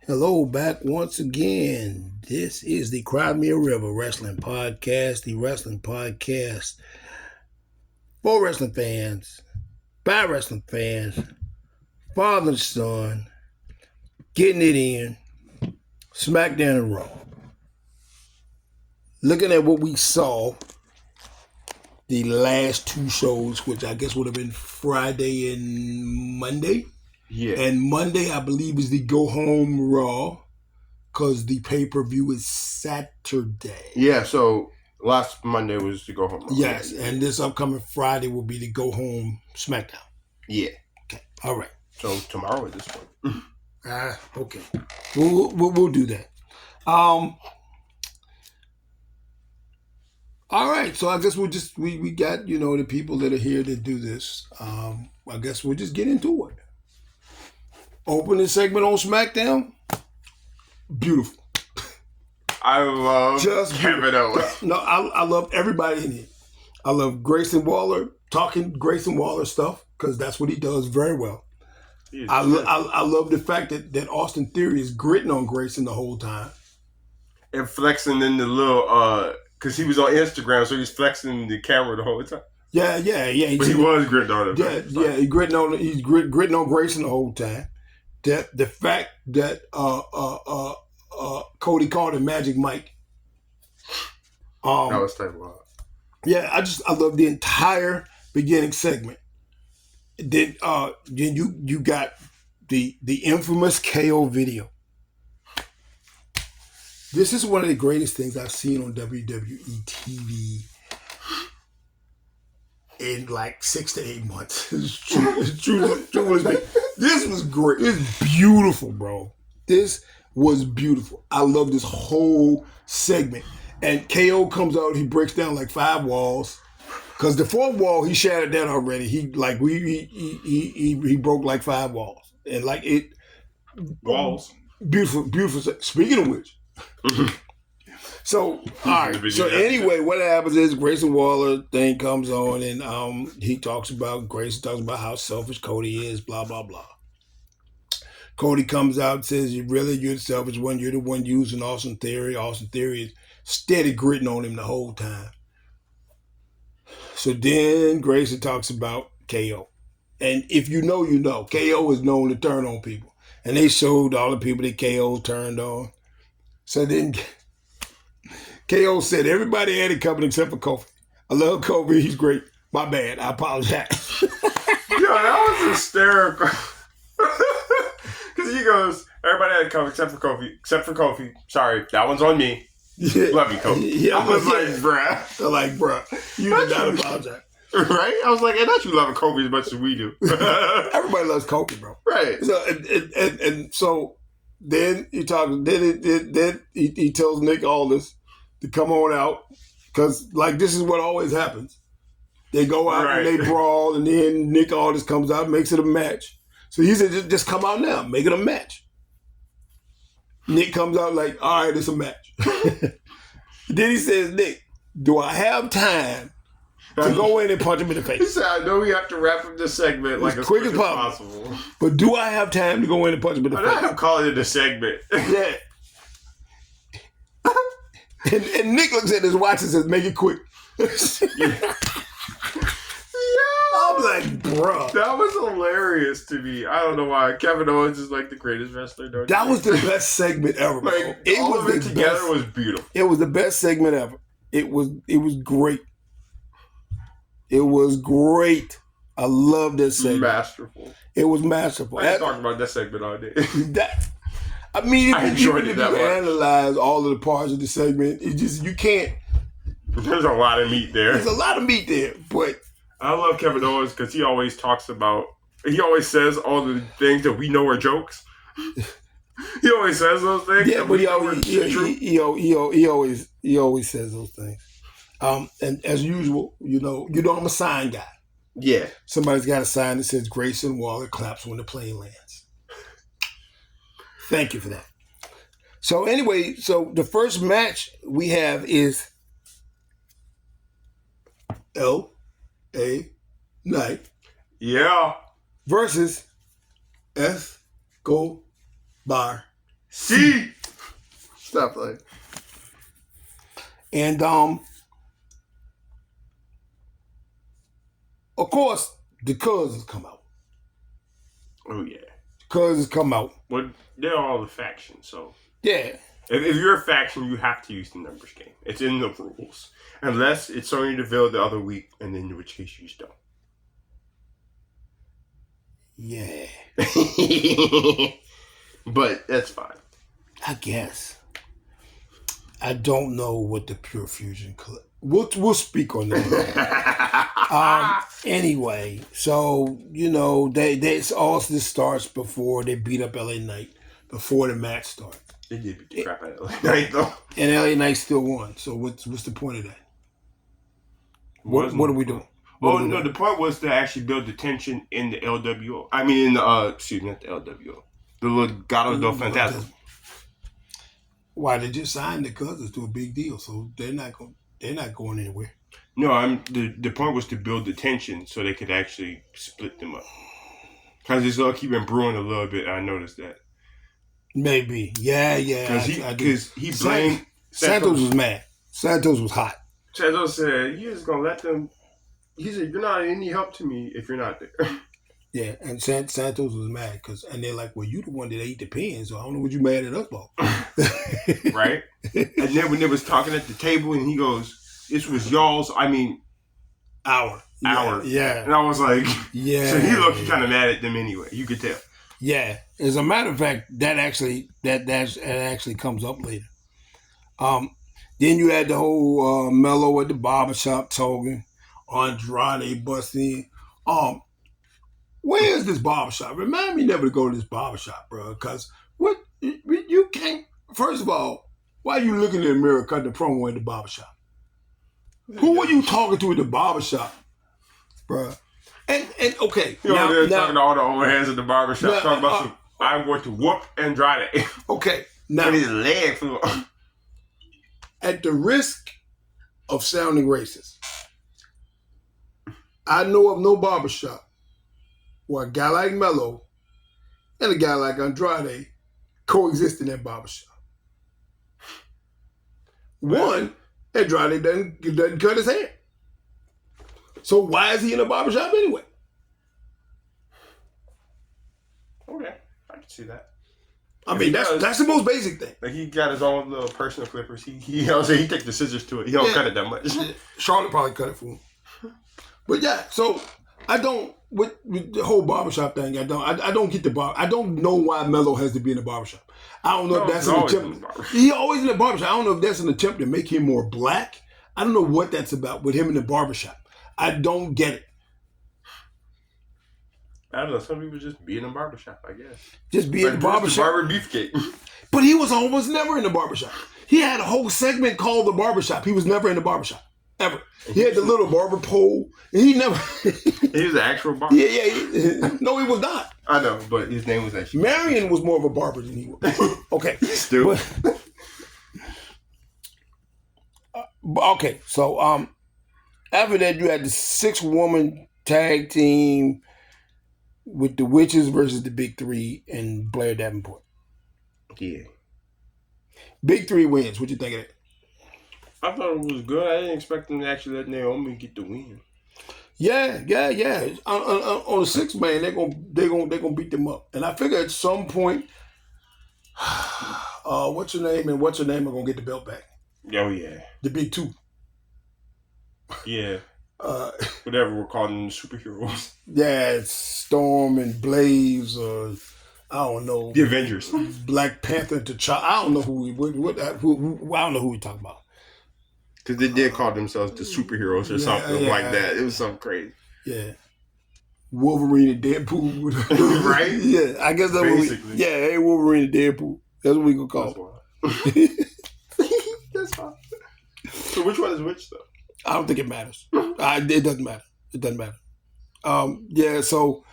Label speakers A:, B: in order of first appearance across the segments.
A: Hello, back once again. This is the Cry Me a River Wrestling Podcast, the wrestling podcast for wrestling fans, by wrestling fans, father and son, getting it in, SmackDown and Raw. Looking at what we saw the last two shows, which I guess would have been Friday and Monday.
B: Yeah.
A: And Monday, I believe, is the Go Home Raw, because the pay-per-view is Saturday.
B: Yeah, so last Monday was to go home.
A: Yes, and this upcoming Friday will be the Go Home SmackDown.
B: Yeah.
A: Okay, all right.
B: So tomorrow at this point.
A: Okay. We'll do that. All right, so I guess we got, the people that are here to do this. I guess we'll just get into it. Opening segment on SmackDown. Beautiful.
B: I love
A: Just
B: Kevin Owens.
A: No, I love everybody in it. I love Grayson Waller, talking Grayson Waller stuff, because that's what he does very well. I love the fact that Austin Theory is gritting on Grayson the whole time.
B: And flexing in the little, because he was on Instagram, so he was flexing the camera the whole time.
A: Yeah.
B: But he was gritting on him.
A: Yeah, he's gritting on Grayson the whole time. The fact that Cody called him Magic Mike.
B: That was type of wild.
A: Yeah, I love the entire beginning segment. Then you got the infamous KO video. This is one of the greatest things I've seen on WWE TV in like 6 to 8 months. It's truly. This was great. It's beautiful, bro. This was beautiful. I love this whole segment. And KO comes out, he breaks down like 5 walls. Because the 4th wall, he shattered that already. He broke like 5 walls. And like it...
B: Walls.
A: Beautiful. Speaking of which... So, all right. So anyway, what happens is Grayson Waller thing comes on, and Grayson talks about how selfish Cody is, blah, blah, blah. Cody comes out and says, you're the selfish one. You're the one using Austin Theory. Austin Theory is steady gritting on him the whole time. So then Grayson talks about KO. And if you know, you know. KO is known to turn on people. And they showed all the people that KO turned on. So then KO said everybody had it coming except for Kofi. I love Kofi. He's great. My bad. I apologize.
B: Yo, that was hysterical. Because he goes, everybody had it coming except for Kofi. Sorry, that one's on me.
A: Yeah.
B: Love you, Kofi.
A: Yeah,
B: I was like, bruh.
A: They're like, bruh, you did not apologize.
B: Right? I was like, and not you loving Kofi as much as we do.
A: Everybody loves Kofi, bro.
B: Right.
A: So and so then he talks. Then he tells Nick Aldis to come on out, because like this is what always happens. They go out and they brawl, and then Nick Aldis comes out and makes it a match. So he said, just come out now, make it a match. Nick comes out like, all right, it's a match. Then he says, Nick, do I have time to go in and punch him in the face?
B: He said, I know we have to wrap up this segment like as quick as possible.
A: But do I have time to go in and punch him in the face?
B: I'm calling it a segment.
A: Yeah. And Nick looks at his watch and says, make it quick. I'm like, bruh.
B: That was hilarious to me. I don't know why. Kevin Owens is like the greatest wrestler.
A: That was the best segment ever.
B: Like, all of it together was beautiful.
A: It was the best segment ever. It was great. It was great. I love this segment.
B: Masterful.
A: It was masterful.
B: I was talking about that segment all day.
A: If you analyze all of the parts of the segment, you can't.
B: There's a lot of meat there.
A: There's a lot of meat there, but
B: I love Kevin Owens because he always says all the things that we know are jokes. He always says those things.
A: Yeah, but he always says those things. And as usual, I'm a sign guy.
B: Yeah.
A: Somebody's got a sign that says Grayson Waller claps when the plane lands. Thank you for that. So anyway, the first match we have is L.A. Knight.
B: Yeah.
A: Versus Escobar
B: See?
A: Stop playing. And of course, the cousins come out.
B: Oh yeah.
A: The cousins come out.
B: Well, they're all the factions, so
A: Yeah.
B: if you're a faction, you have to use the numbers game. It's in the rules, unless it's Sonya Deville the other week, and then in which case you just don't.
A: Yeah.
B: But that's fine.
A: I guess. I don't know what the Pure Fusion Club. We'll speak on that. Anyway, so they all this starts before they beat up LA Knight before the match starts.
B: They did beat the crap out of LA Knight though,
A: and LA Knight still won. So what's the point of that? What are we doing?
B: The point was to actually build the tension in the LWO. I mean, in the not the LWO, the Legado del Fantasma.
A: Why they just signed the cousins to a big deal, so they're not going anywhere.
B: No, the point was to build the tension so they could actually split them up. Because it's all keeping brewing a little bit. I noticed that.
A: Maybe, yeah.
B: Because he blamed
A: Santos was mad. Santos was hot.
B: Santos said, "You're just gonna let them." He said, "You're not any help to me if you're not there."
A: Yeah, and Santos was mad and they're like, "Well, you the one that ate the pin, so I don't know what you mad at us about."
B: Right? And then when they was talking at the table, and he goes, "This was y'all's. I mean,
A: our." Yeah.
B: And I was like,
A: "Yeah."
B: So he looked kind of mad at them anyway. You could tell.
A: Yeah. As a matter of fact, that actually comes up later. Then you had the whole Mello at the barbershop talking, Andrade busting. Where is this barbershop? Remind me never to go to this barbershop, bro. Because what you can't. First of all, why are you looking in the mirror cutting the promo at the barbershop? Who were you talking to at the barbershop, bro? And okay,
B: now talking to all the old heads at the barbershop, talking about some. I'm going to whoop Andrade.
A: Okay, now
B: and his leg flew off.
A: At the risk of sounding racist, I know of no barbershop where a guy like Mello and a guy like Andrade coexist in that barbershop. One, Andrade doesn't cut his hair. So why is he in a barbershop anyway?
B: Okay, I can see that.
A: I mean, that's the most basic thing.
B: Like, he got his own little personal clippers. He take the scissors to it. He don't cut it that much.
A: Charlotte probably cut it for him. But yeah, so I don't with the whole barbershop thing. I don't get the bar. I don't know why Mello has to be in the barbershop. I don't know if that's an attempt. He always in the barbershop. I don't know if that's an attempt to make him more black. I don't know what that's about with him in the barbershop. I don't get it.
B: I don't know. Some people just be in a barbershop, I guess.
A: Just be in the barbershop.
B: Barber Beefcake.
A: But he was almost never in the barbershop. He had a whole segment called The Barbershop. He was never in the barbershop. Ever. He had the little barber pole. And he never...
B: He was an actual barber?
A: Yeah. No, he was not.
B: I know, but his name was actually...
A: Marion was more of a barber than he was. Okay.
B: Still.
A: Okay, so after that, you had the 6-woman tag team with the Witches versus the Big Three and Blair Davenport.
B: Yeah. Big Three wins. What you think of that? I thought it was good. I didn't expect them to actually let Naomi get the win.
A: Yeah. On the 6-man, they're gonna beat them up, and I figure at some point, what's her name are gonna get the belt back.
B: Oh yeah.
A: The Big Two.
B: Yeah. Whatever we're calling them, the superheroes.
A: Yeah, it's Storm and Blaze, or I don't know.
B: The Avengers.
A: Black Panther and T'Challa. I don't know who I don't know who we talking about.
B: Because they did call themselves the superheroes or something like that. It was something crazy.
A: Yeah. Wolverine and Deadpool.
B: Right?
A: Yeah, I guess that's
B: basically.
A: Hey, Wolverine and Deadpool. That's what we gonna call it.
B: That's fine. So which one is which, though?
A: I don't think it matters. It doesn't matter. It doesn't matter. So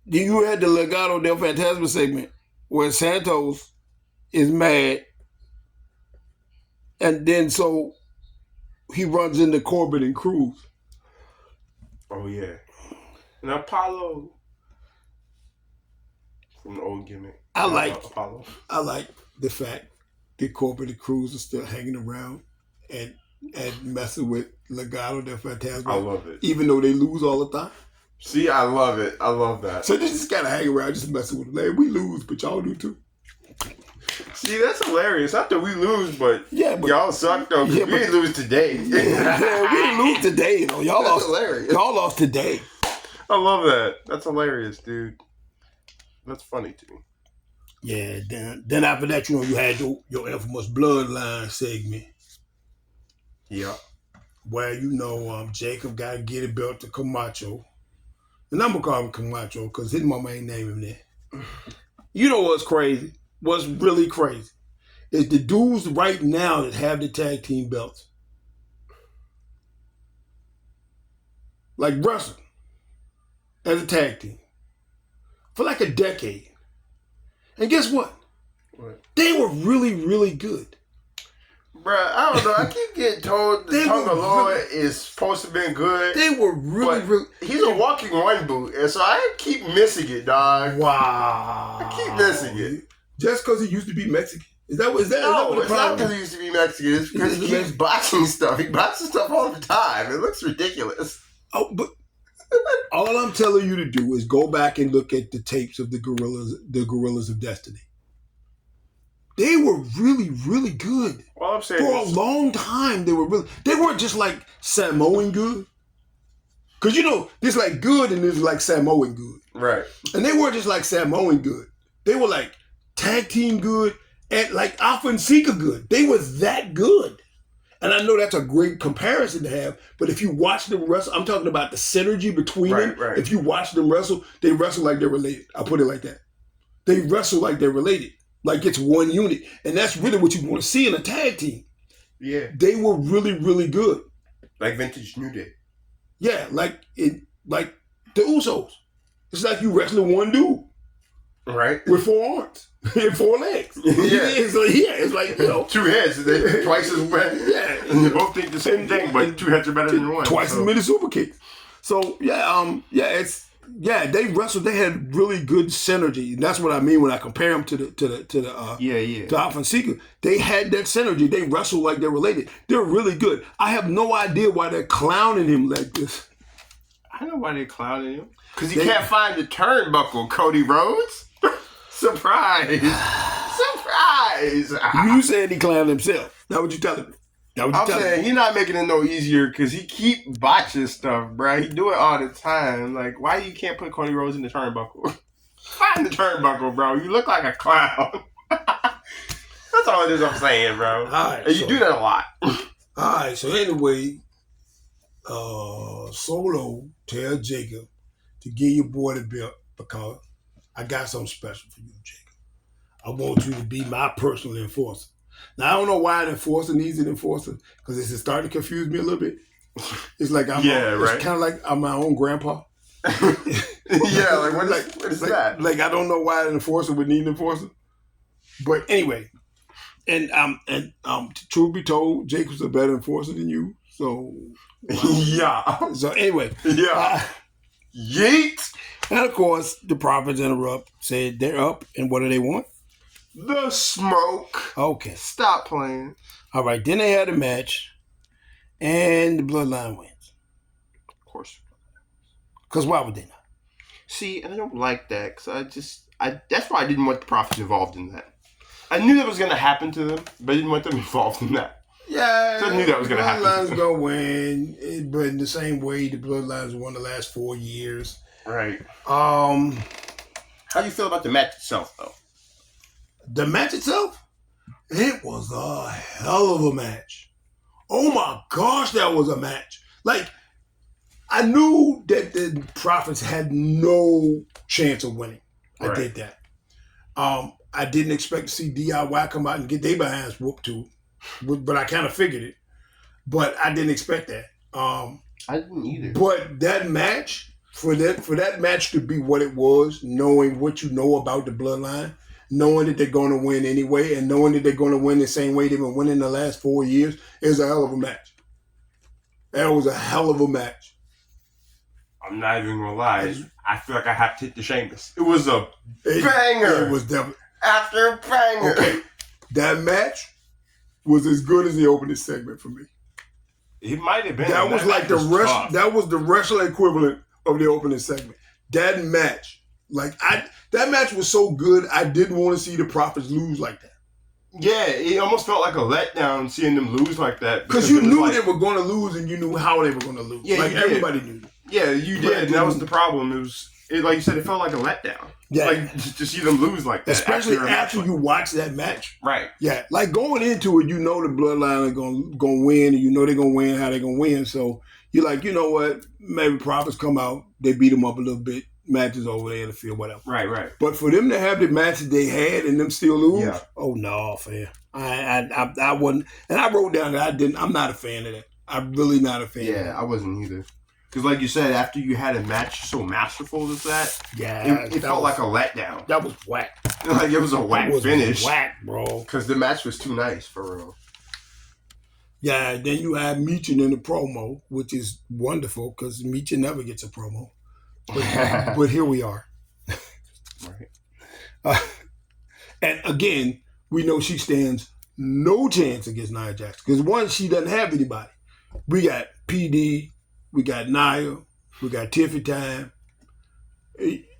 A: you had the Legado del Fantasma segment where Santos is mad, and then so he runs into Corbin and Cruz.
B: Oh yeah. And Apollo From the old gimmick.
A: I like
B: Apollo.
A: I like the fact that Corbin and Cruz are still hanging around and messing with Legado del Fantasma.
B: I love it.
A: Even though they lose all the time.
B: See, I love it. I love that.
A: So they just gotta hang around, just messing with them. Like, we lose, but y'all do too.
B: See, that's hilarious. Not that we lose, but y'all suck though.
A: Yeah,
B: we didn't lose today.
A: Yeah, we didn't lose today. Y'all
B: that's
A: lost.
B: Hilarious.
A: Y'all lost today.
B: I love that. That's hilarious, dude. That's funny to me.
A: Yeah. Then after that, you had your infamous Bloodline segment.
B: Yeah.
A: Where Jacob got to get a belt to Camacho. And I'm gonna call him Camacho because his mama ain't name him that. You know what's crazy? What's really crazy is the dudes right now that have the tag team belts, like wrestling as a tag team for like a decade. And guess what?
B: What?
A: They were really, really good.
B: Bruh, I don't know. I keep getting told the Tonga Lord is supposed to have been good.
A: They were really.
B: He's a walking one boot, and so I keep missing it, dog.
A: Wow.
B: I keep missing it.
A: Just because he used to be Mexican? Is that what
B: No,
A: the
B: it's not because he used to be Mexican. It's because he keeps botching stuff. He botches stuff all the time. It looks ridiculous.
A: Oh, but all I'm telling you to do is go back and look at the tapes of the Gorillas of Destiny. They were really, really good.
B: All I'm saying
A: for a long time, they weren't just like Samoan good. Because there's like good and there's like Samoan good.
B: Right.
A: And they weren't just like Samoan good. They were like tag team good and like Alpha and Sika good. They were that good. And I know that's a great comparison to have, but if you watch them wrestle, I'm talking about the synergy between them.
B: Right.
A: If you watch them wrestle, they wrestle like they're related. I'll put it like that. They wrestle like they're related. Like it's one unit. And that's really what you want to see in a tag team.
B: Yeah.
A: They were really, really good.
B: Like vintage New Day.
A: Yeah, like the Usos. It's like you wrestling one dude.
B: Right.
A: With 4 arms and 4 legs.
B: Yeah.
A: It's like,
B: 2 heads. They're twice as bad.
A: Yeah.
B: And they both think the same thing, but 2 heads are better than one.
A: Twice as many super kicks. So, they wrestled. They had really good synergy. And that's what I mean when I compare them to Alpha and Sika. They had that synergy. They wrestled like they're related. They're really good. I have no idea why they're clowning him like this.
B: I know why they're clowning him. Because he can't find the turnbuckle, Cody Rhodes. Surprise! Surprise!
A: You said he clowned himself. That's what you telling me.
B: I'm saying he's not making it no easier because he keep botching stuff, bro. He do it all the time. Like, why you can't put Cody Rhodes in the turnbuckle? Find the turnbuckle, bro. You look like a clown. That's all it is I'm saying, bro.
A: Right,
B: and you do that a lot.
A: All right, so anyway, Solo tell Jacob to give your boy the belt because I got something special for you, Jacob. I want you to be my personal enforcer. Now, I don't know why an enforcer needs an enforcer because it's starting to confuse me a little bit. It's like it's kind of like I'm my own grandpa.
B: Yeah, like what is that?
A: Like I don't know why an enforcer would need an enforcer. But anyway, and truth be told, Jacob's a better enforcer than you. So
B: yeah.
A: So anyway,
B: yeet.
A: And of course, the Prophets interrupt, said they're up, and what do they want?
B: The smoke.
A: Okay.
B: Stop playing.
A: All right, then they had a match, and the Bloodline wins.
B: Of course.
A: Because why would they not?
B: See, I don't like that, because that's why I didn't want the Prophets involved in that. I knew that was going to happen to them, but I didn't want them involved in that.
A: Yeah,
B: so I knew that was going to happen.
A: Bloodline's going to win, but in the same way, the Bloodlines won the last 4 years.
B: Right. How do you feel about the match itself, though?
A: The match itself? It was a hell of a match. Oh my gosh, that was a match. Like, I knew that the Prophets had no chance of winning. I did that. I didn't expect to see DIY come out and get their behinds whooped too. But I kind of figured it. But I didn't expect that.
B: I didn't either.
A: But that match, for that match to be what it was, knowing what you know about the Bloodline, knowing that they're going to win anyway, and knowing that they're going to win the same way they've been winning the last 4 years, is a hell of a match. That was a hell of a match.
B: I'm not even gonna lie. I feel like I have to hit the Sheamus. It was a banger.
A: It was definitely
B: after a banger.
A: Okay, that match was as good as the opening segment for me.
B: It might have been.
A: That was like that was the wrestling equivalent of the opening segment. That match, that match was so good. I didn't want to see the Profits lose like that.
B: Yeah, it almost felt like a letdown seeing them lose like that.
A: Because you knew they were going to lose and you knew how they were going to lose.
B: Yeah,
A: everybody knew.
B: Yeah, you did. And that was the problem. It was, like you said, it felt like a letdown.
A: Yeah.
B: Like, to see them lose like that.
A: Especially after you watch that match.
B: Right.
A: Yeah. Like, going into it, you know the Bloodline are going to win, and you know they're going to win how they're going to win. So, you're like, you know what? Maybe Profits come out, they beat them up a little bit. Matches over there in the field, whatever.
B: Right.
A: But for them to have the matches they had and them still lose,
B: oh
A: no, fam. I wasn't, and I wrote down that I'm not a fan of that. I'm really not a fan.
B: Yeah, I wasn't either. Because like you said, after you had a match so masterful as that, it felt like a letdown.
A: That was whack.
B: Like it was a whack finish.
A: Whack, bro.
B: Because the match was too nice for real.
A: Yeah, then you have Michin in the promo, which is wonderful because Michin never gets a promo. But here we are.
B: Right.
A: And again, we know she stands no chance against Nia Jax. Because one, she doesn't have anybody. We got PD, we got Nia, we got Tiffy Time.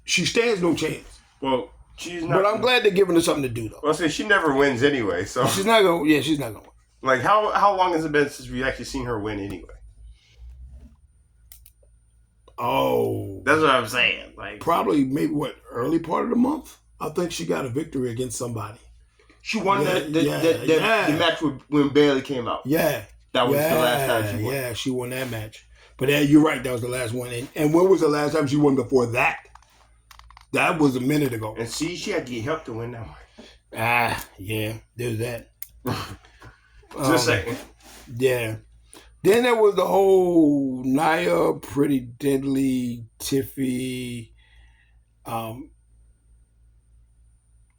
A: She stands no chance.
B: Well, she's not.
A: But I'm glad they're giving her something to do, though.
B: Well, she never wins anyway, so.
A: She's not going to win.
B: Like, how long has it been since we actually seen her win anyway?
A: Oh.
B: That's what I'm saying. Like,
A: probably maybe early part of the month? I think she got a victory against somebody.
B: She won the match when Bayley came out.
A: Yeah.
B: That was the last time she won.
A: Yeah, she won that match. But you're right, that was the last one. And when was the last time she won before that? That was a minute ago.
B: And see, she had to get help to win that one.
A: Yeah, there's that.
B: Just saying.
A: Yeah. Then there was the whole Nia, Pretty Deadly, Tiffy. And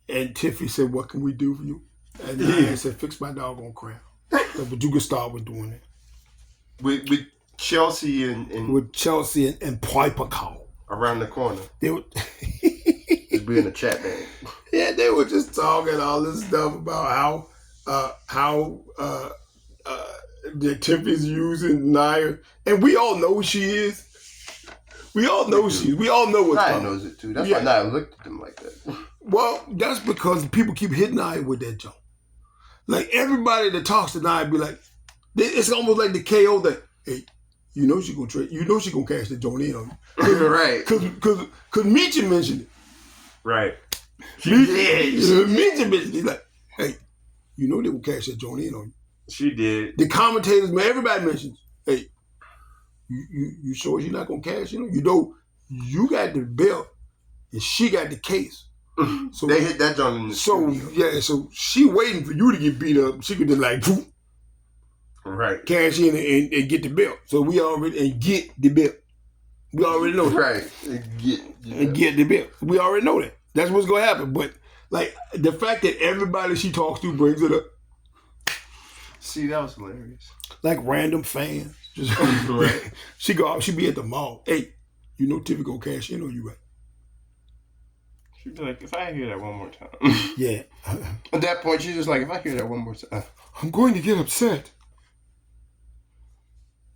A: Tiffy said, "What can we do for you?" And Nia said, "Fix my doggone crown." But you can start with doing it.
B: With Chelsea and
A: with Chelsea and Piper Call
B: around the corner.
A: They would
B: just be in the chat, man.
A: Yeah, they were just talking all this stuff about how the Tiffy's using Nia, and we all know she is. We all know she is. We all know what's
B: Nia knows it too. That's why Nia looked at them like that.
A: Well, that's because people keep hitting Nia with that jump. Like, everybody that talks to Nia be like, it's almost like the KO that, hey, you know she gonna trade. You know she gonna cash the joint in on you.
B: Right.
A: Because Meechin mentioned it.
B: Right.
A: Meechin mentioned it. He's like, hey, you know they will cash that joint in on you.
B: She did.
A: The commentators, man, everybody mentions, hey, you sure she's not gonna cash in on you? You know, you got the belt and she got the case. So
B: they hit that joint in the studio.
A: So she waiting for you to get beat up. She could just like, poof,
B: right,
A: cash in and get the belt. So we already get the belt. We already know that.
B: Right,
A: and get the belt. We already know that. That's what's gonna happen. But like the fact that everybody she talks to brings it up.
B: See, that was hilarious.
A: Like random fans, just
B: right.
A: She be at the mall. Hey, you know Tiffy gonna cash in on you, right?
B: She'd be like, if I hear that one more time.
A: Yeah.
B: At that point, she's just like, if I hear that one more time,
A: I'm going to get upset.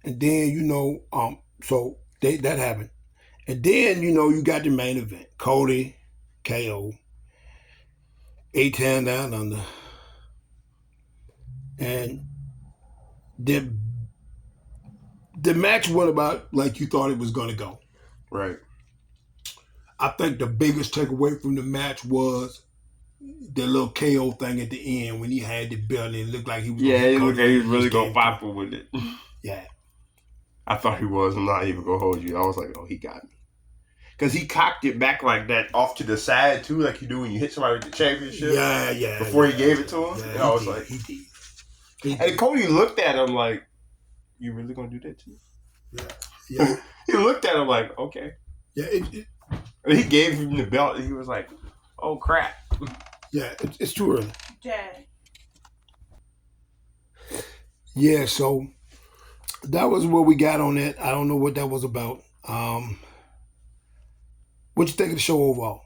A: And then, you know, so that happened. And then, you know, you got the main event. Cody, KO, 8-10 down under. And the match went about like you thought it was going to go.
B: Right.
A: I think the biggest takeaway from the match was the little KO thing at the end when he had the belt and it looked like he was
B: it looked like he was really going to fight for with it.
A: Yeah.
B: I thought he was. I'm not even going to hold you. I was like, oh, he got me. Because he cocked it back like that off to the side, too, like you do when you hit somebody with the championship.
A: Yeah.
B: Before he gave it to him.
A: Yeah,
B: and I was like...
A: He did.
B: And Cody looked at him like, you really going to do that to me?
A: Yeah.
B: He looked at him like, okay.
A: Yeah,
B: and he gave him the belt, and he was like, "Oh crap!"
A: Yeah, it's too early.
C: Jay.
A: Yeah, so that was what we got on that. I don't know what that was about. What you think of the show overall?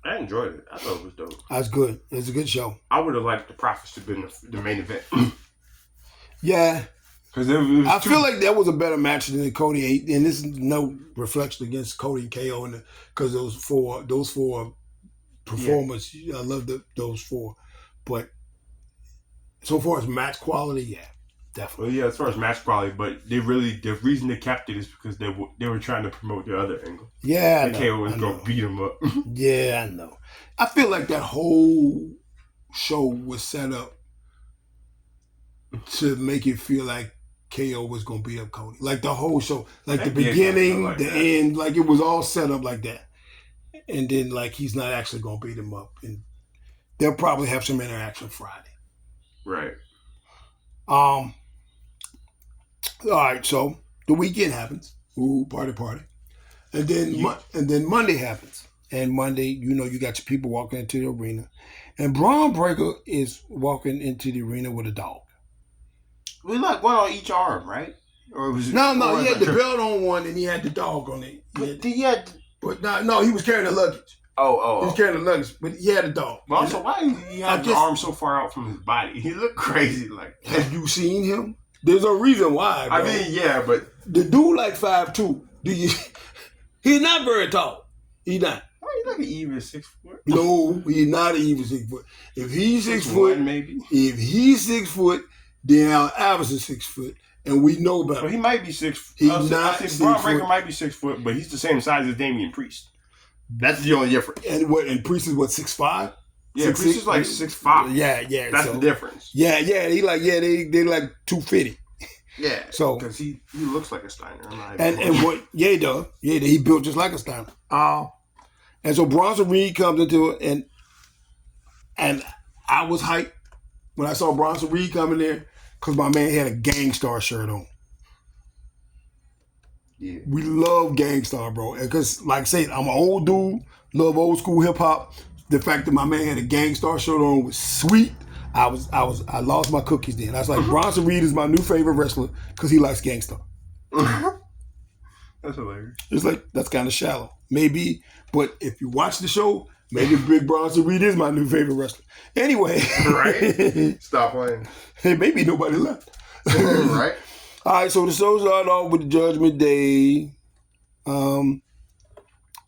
B: I enjoyed it. I thought it was dope.
A: That's good. It's a good show.
B: I would have liked the Profits to have been the main event.
A: Yeah.
B: Because
A: I feel like that was a better match than the Cody 8, and this is no reflection against Cody and KO, because those four performers, I love those four. But so far as match quality, yeah, definitely.
B: Well, yeah, as far as match quality, but the reason they kept it is because they were trying to promote the other angle.
A: Yeah,
B: and KO was going to beat him up.
A: Yeah, I know. I feel like that whole show was set up to make it feel like KO was going to beat up Cody. Like the whole show. Like the beginning, like the end. Like it was all set up like that. And then like he's not actually going to beat him up. And they'll probably have some interaction Friday.
B: Right.
A: All right, so the weekend happens. Ooh, party. And then Monday happens. And Monday, you got your people walking into the arena. And Braun Breaker is walking into the arena with a dog.
B: We like one on each arm, right? Or was it?
A: No, he had the belt on one and he had the dog on it. He was carrying the luggage.
B: Oh.
A: He was carrying the luggage, but he had a dog.
B: But also, why did he have his arm so far out from his body? He looked crazy. Like,
A: have you seen him? There's a reason why, bro.
B: I mean, yeah, but
A: the dude like 5'2". He's not very tall. He's not.
B: He's like an even 6 foot.
A: No, he's not an even 6 foot. If he's 6 foot,
B: maybe.
A: If he's 6 foot, then Al Iverson's 6 foot, and we know better.
B: But he might be 6 foot.
A: He's not 6 foot.
B: Braun Breaker might be 6 foot, but he's the same size as Damian Priest. That's the only difference.
A: And Priest is what, 6'5"?
B: Yeah, Priest is like 6'5".
A: Yeah.
B: That's the difference.
A: Yeah. They like 250.
B: Yeah.
A: So
B: because he looks like a Steiner.
A: And what? Yeah, he does. Yeah, he built just like a Steiner. And so Bronson Reed comes into it, and I was hyped when I saw Bronson Reed coming there because my man had a Gangstar shirt on. Yeah. We love Gangstar, bro. Because, like I said, I'm an old dude, love old school hip hop. The fact that my man had a Gangstar shirt on was sweet. I lost my cookies then. I was like, Bronson Reed is my new favorite wrestler because he likes Gangstar.
B: That's hilarious.
A: It's like, that's kind of shallow. Maybe, but if you watch the show, maybe Big Bronson Reed is my new favorite wrestler. Anyway.
B: Right? Stop playing.
A: Hey, maybe nobody left.
B: Right?
A: All right, so the show started off with the Judgment Day. And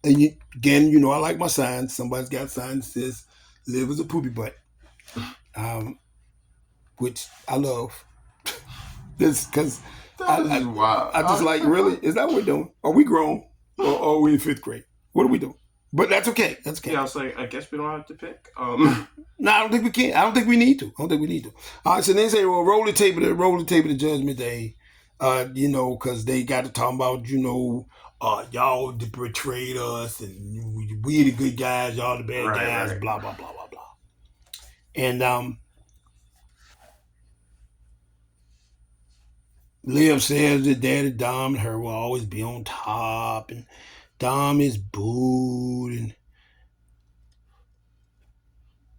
A: again, I like my signs. Somebody's got a sign that says, live as a poopy butt. Which I love. This, because I just like, really? Is that what we're doing? Are we grown? Or are we in 5th grade? What are we doing? But that's okay. That's okay.
B: Yeah, I was like, I guess we don't have to pick.
A: No, I don't think we can. I don't think we need to. All right, so they say, well, roll the tape of the Judgment Day, because they got to talk about, y'all betrayed us and we the good guys, y'all the bad guys, right. Blah, blah, blah, blah, blah. And Liv says that Daddy Dom and her will always be on top, and Dom is booed, and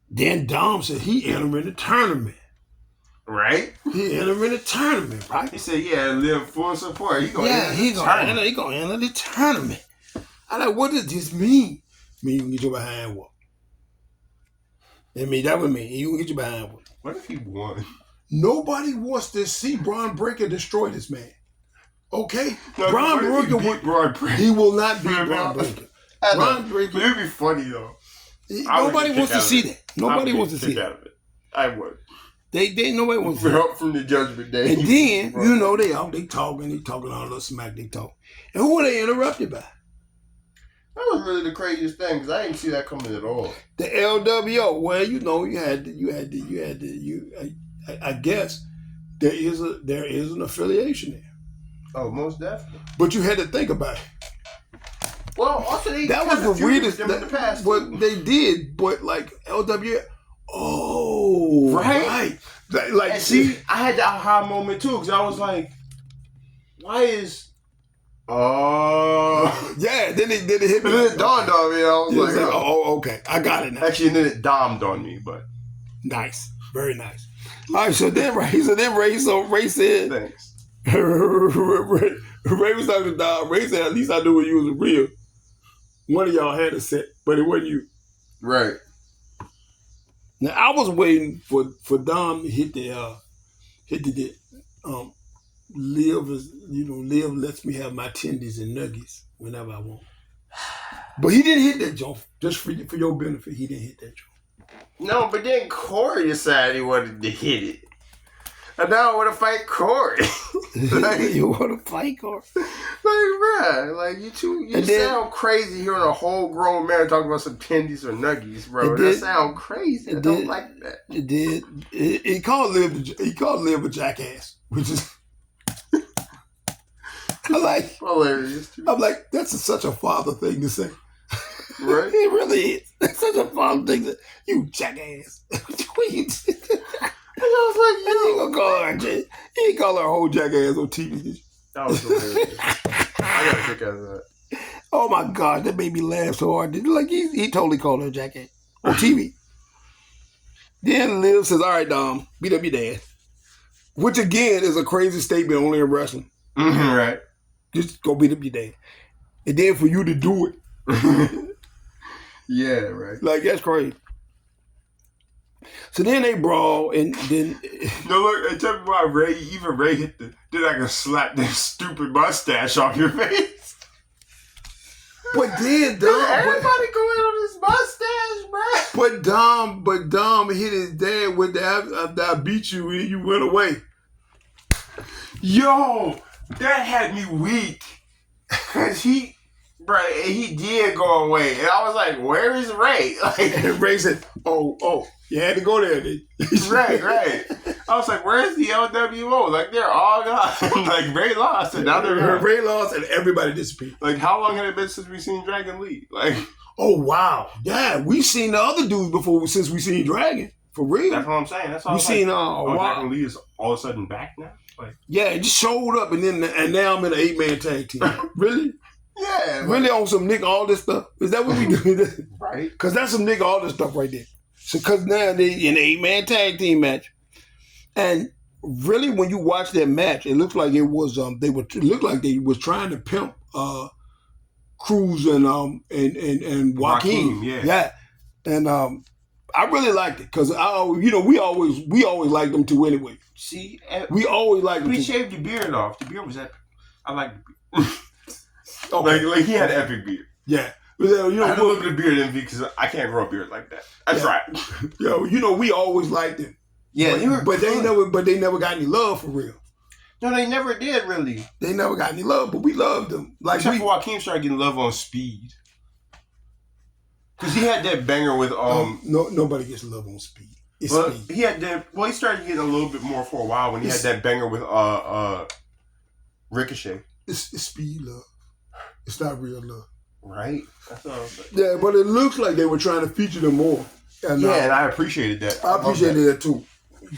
A: then Dom said he entering the tournament.
B: Right?
A: He entering the tournament, right?
B: He said, yeah, Liv full support. He gonna
A: enter the tournament. I'm like, what does this mean? I mean, you can get your behind whooped. I mean, that would mean you can get your behind whooped.
B: What if he won?
A: Nobody wants to see Braun Breaker destroy this man. Okay?
B: No,
A: Braun Breaker, he will not beat Braun Breaker. Braun Breaker.
B: It would be funny, though.
A: Nobody wants to see that. Nobody wants to see that.
B: I would.
A: Nobody wants to see
B: that. From the Judgment Day.
A: And then, they talking all the smack they talk. And who are they interrupted by?
B: That was really the craziest thing because I didn't see that coming at all.
A: The LWO. Well, I guess there is an affiliation there.
B: Oh, most definitely.
A: But you had to think about it.
B: Well, also
A: that was the weirdest
B: in the past.
A: What they did, but like LWO. Oh, right. Like,
B: see, I had that aha moment too because I was like, "Why is?" Oh,
A: yeah. Then it hit me.
B: And then it dawned on me. I was like,
A: "Oh, okay, I got it now."
B: Actually, and then it dawned on me, but
A: nice, very nice. All right, so then Ray said,
B: "Thanks."
A: Ray was talking to Dom. Ray said, at least I knew when you was real. One of y'all had a set, but it wasn't you.
B: Right.
A: Now I was waiting for Dom to hit the Liv lets me have my tendies and nuggets whenever I want. But he didn't hit that joint. Just for your benefit, he didn't hit that joint.
B: No, but then Corey decided he wanted to hit it. And now I want to fight Corey.
A: You want to fight Corey?
B: Like, bruh, like you sound crazy hearing a whole grown man talking about some tendies or nuggies, bro. That sound crazy. I don't like that.
A: It did. He called Liv a jackass, which is
B: hilarious.
A: I'm like, that's such a father thing to say.
B: Right?
A: It really is. That's such a father thing to say. You jackass.
B: And I was like,
A: you gonna call her he ain't call her a whole jackass on TV.
B: That was hilarious. I gotta kick out of that.
A: Oh my God, that made me laugh so hard. Like he totally called her a jackass on TV. Then Liv says, all right, Dom, beat up your dad. Which again is a crazy statement only in wrestling.
B: Mm-hmm, right.
A: Just go beat up your dad. And then for you to do it.
B: Yeah, right.
A: Like, that's crazy. So then they brawl, and then...
B: No, look, and tell me why Ray did like a slap that stupid mustache off your face.
A: But then Dom...
B: Everybody go in on his mustache, bro.
A: But Dom hit his dad with the I beat you and you went away.
B: Yo, that had me weak. Because he did go away. And I was like, where is Ray? Like,
A: and Ray said, oh, you had to go there, then.
B: Right. I was like, where's the LWO? Like, they're all gone. Like, Ray lost, and now they're gone.
A: Ray lost, and everybody disappeared.
B: Like, how long had it been since we seen Dragon Lee? Like,
A: oh, wow. Yeah, we've seen the other dudes before since we seen Dragon. For real.
B: That's what I'm saying. That's all.
A: We seen
B: Dragon Lee is all of a sudden back now? Like,
A: yeah, it just showed up, and now I'm in an 8-man tag team. Really?
B: Yeah.
A: Really on some Nick Aldis stuff? Is that what we do?
B: Right.
A: Because that's some Nick Aldis stuff right there. So, because now they in an 8-man tag team match, and really when you watch that match, it looks like it was they was trying to pimp Cruz and Joaquin. Yeah. And I really liked it because we always liked them too anyway.
B: See,
A: we always liked them.
B: We shaved the beard off. The beard was epic. I liked the beard. Okay. Like he had an epic beard.
A: Yeah.
B: I had a little bit of beard envy because I can't grow a beard like that. I tried.
A: We always liked him.
B: Yeah,
A: but they never got any love for real.
B: No, they never did really.
A: They never got any love, but we loved them. Like
B: except for Joaquin started getting love on Speed. Because he had that banger with
A: nobody gets love on Speed. It's Speed.
B: He had that. Well, he started getting a little bit more for a while when he had that banger with Ricochet.
A: It's Speed love. It's not real love.
B: Right. That's what I was saying.
A: Yeah, but it looks like they were trying to feature them more. And,
B: and I appreciated that.
A: I appreciated that too.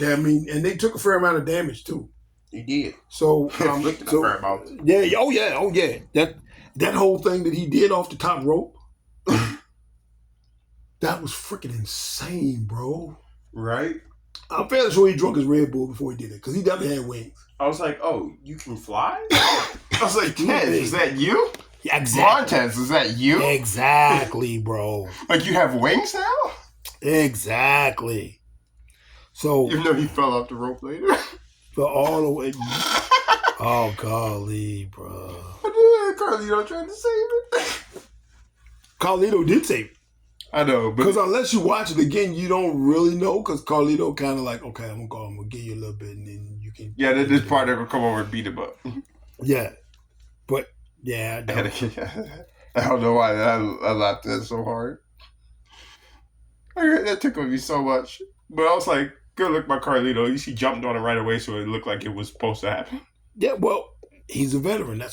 A: I mean, and they took a fair amount of damage too.
B: He did.
A: So,
B: inflicted a fair amount.
A: Yeah. Oh yeah. That whole thing that he did off the top rope. That was freaking insane, bro.
B: Right?
A: I'm fairly sure he drunk his Red Bull before he did it, because he definitely had wings.
B: I was like, oh, you can fly? I was like, Ken, is that you?
A: Yeah, exactly.
B: Montez, is that you?
A: Exactly, bro.
B: Like, you have wings now?
A: Exactly. So,
B: even though he fell off the rope later?
A: But all the way. Oh, golly, bro.
B: Carlito tried to save it.
A: Carlito did save it.
B: I know, but
A: because unless you watch it again, you don't really know. Because Carlito kind of like, okay, I'm gonna give you a little bit, and then you can.
B: Yeah, this part that would come over and beat him up.
A: Yeah, but yeah,
B: I don't know why I laughed at it so hard. That tickled me so much, but I was like, good look by Carlito. He jumped on it right away, so it looked like it was supposed to happen.
A: Yeah, well, he's a veteran.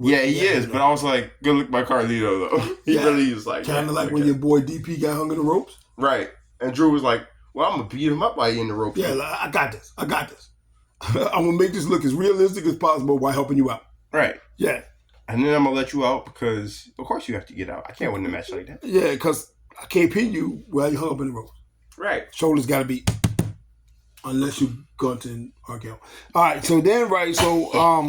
B: Yeah, he is. But I was like, good look by Carlito, though. He really is like
A: kind of like when your boy DP got hung in the ropes.
B: Right. And Drew was like, well, I'm going to beat him up while he's in the ropes.
A: Yeah, I got this. I'm going to make this look as realistic as possible while helping you out.
B: Right.
A: Yeah.
B: And then I'm going to let you out because, of course, you have to get out. I can't win the match like that.
A: Yeah, because I can't pin you while you hung up in the ropes.
B: Right.
A: Shoulders got to be. unless you Gunton or Raquel. All right, so then so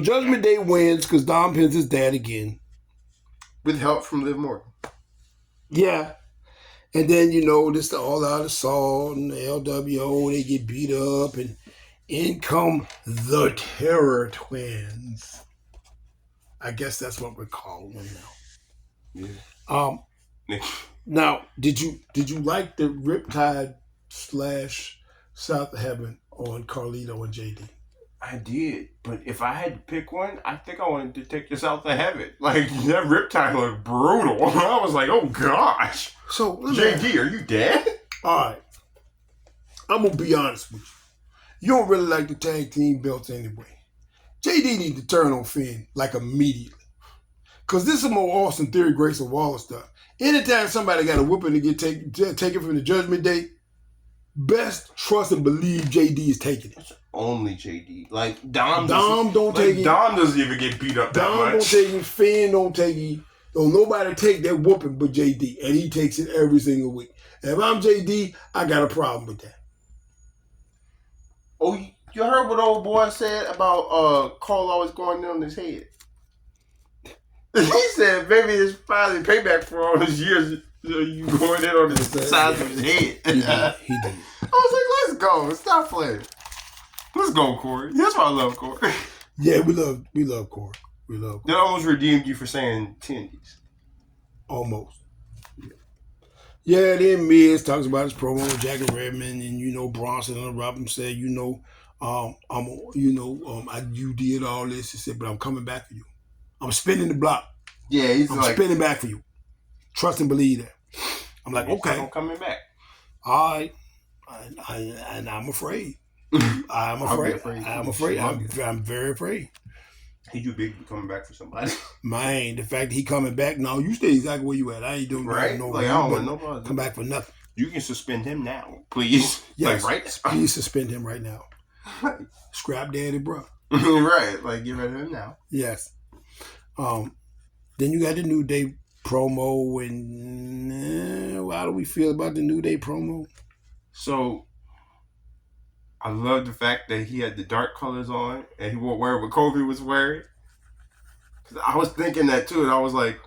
A: Judgment Day wins because Dom pins his dad again.
B: With help from Liv Morgan.
A: Yeah. And then, this the all-out assault and the LWO, they get beat up, and in come the Terror Twins. I guess that's what we're calling them now.
B: Yeah.
A: Now, did you like the Riptide / South of Heaven on Carlito and JD?
B: I did, but if I had to pick one, I think I wanted to take the South of Heaven. Like, that Riptide looked brutal. I was like, oh gosh.
A: So,
B: JD, are you dead?
A: All right. I'm going to be honest with you. You don't really like the tag team belts anyway. JD need to turn on Finn, like, immediately. Because this is more Austin Theory, Grayson Waller stuff. Anytime somebody got a whooping to get taken from the Judgment Day, best trust and believe JD is taking it.
B: Only JD. Like, Dom
A: don't take it.
B: Dom doesn't even get beat up that much.
A: Dom don't take it. Finn don't take it. Don't nobody take that whooping but JD. And he takes it every single week. And if I'm JD, I got a problem with that.
B: Oh, you heard what old boy said about Cole always going in on his head? He said, maybe it's finally payback for all those years you going in on the sides of his head.
A: He did.
B: I was like, let's go. Stop playing. Let's go, Corey. That's why I love Corey.
A: Yeah, we love Corey. We love Corey.
B: They almost redeemed you for saying tendies.
A: Almost. Yeah, then Miz talks about his promo with Jackie Redmond, and Bronson interrupted him, said, you did all this. He said, but I'm coming back for you. I'm spinning the block.
B: Yeah,
A: I'm spinning back for you. Trust and believe that. I'm like, okay.
B: I'm coming back.
A: All right. And I'm afraid. I'm afraid. I'm very afraid.
B: He too big to be coming back for somebody.
A: Man, the fact that he coming back, no, you stay exactly where you at. I ain't doing
B: right.
A: No,
B: like, I don't want nobody.
A: Come back for nothing.
B: You can suspend him now, please.
A: Yes,
B: like, right now.
A: Please suspend him right now. Scrap daddy, bro.
B: Right, like get rid of him now.
A: Yes. Then you got the New Day promo, and how do we feel about the New Day promo?
B: So, I love the fact that he had the dark colors on, and he won't wear what Kofi was wearing. Cause I was thinking that too, and I was like,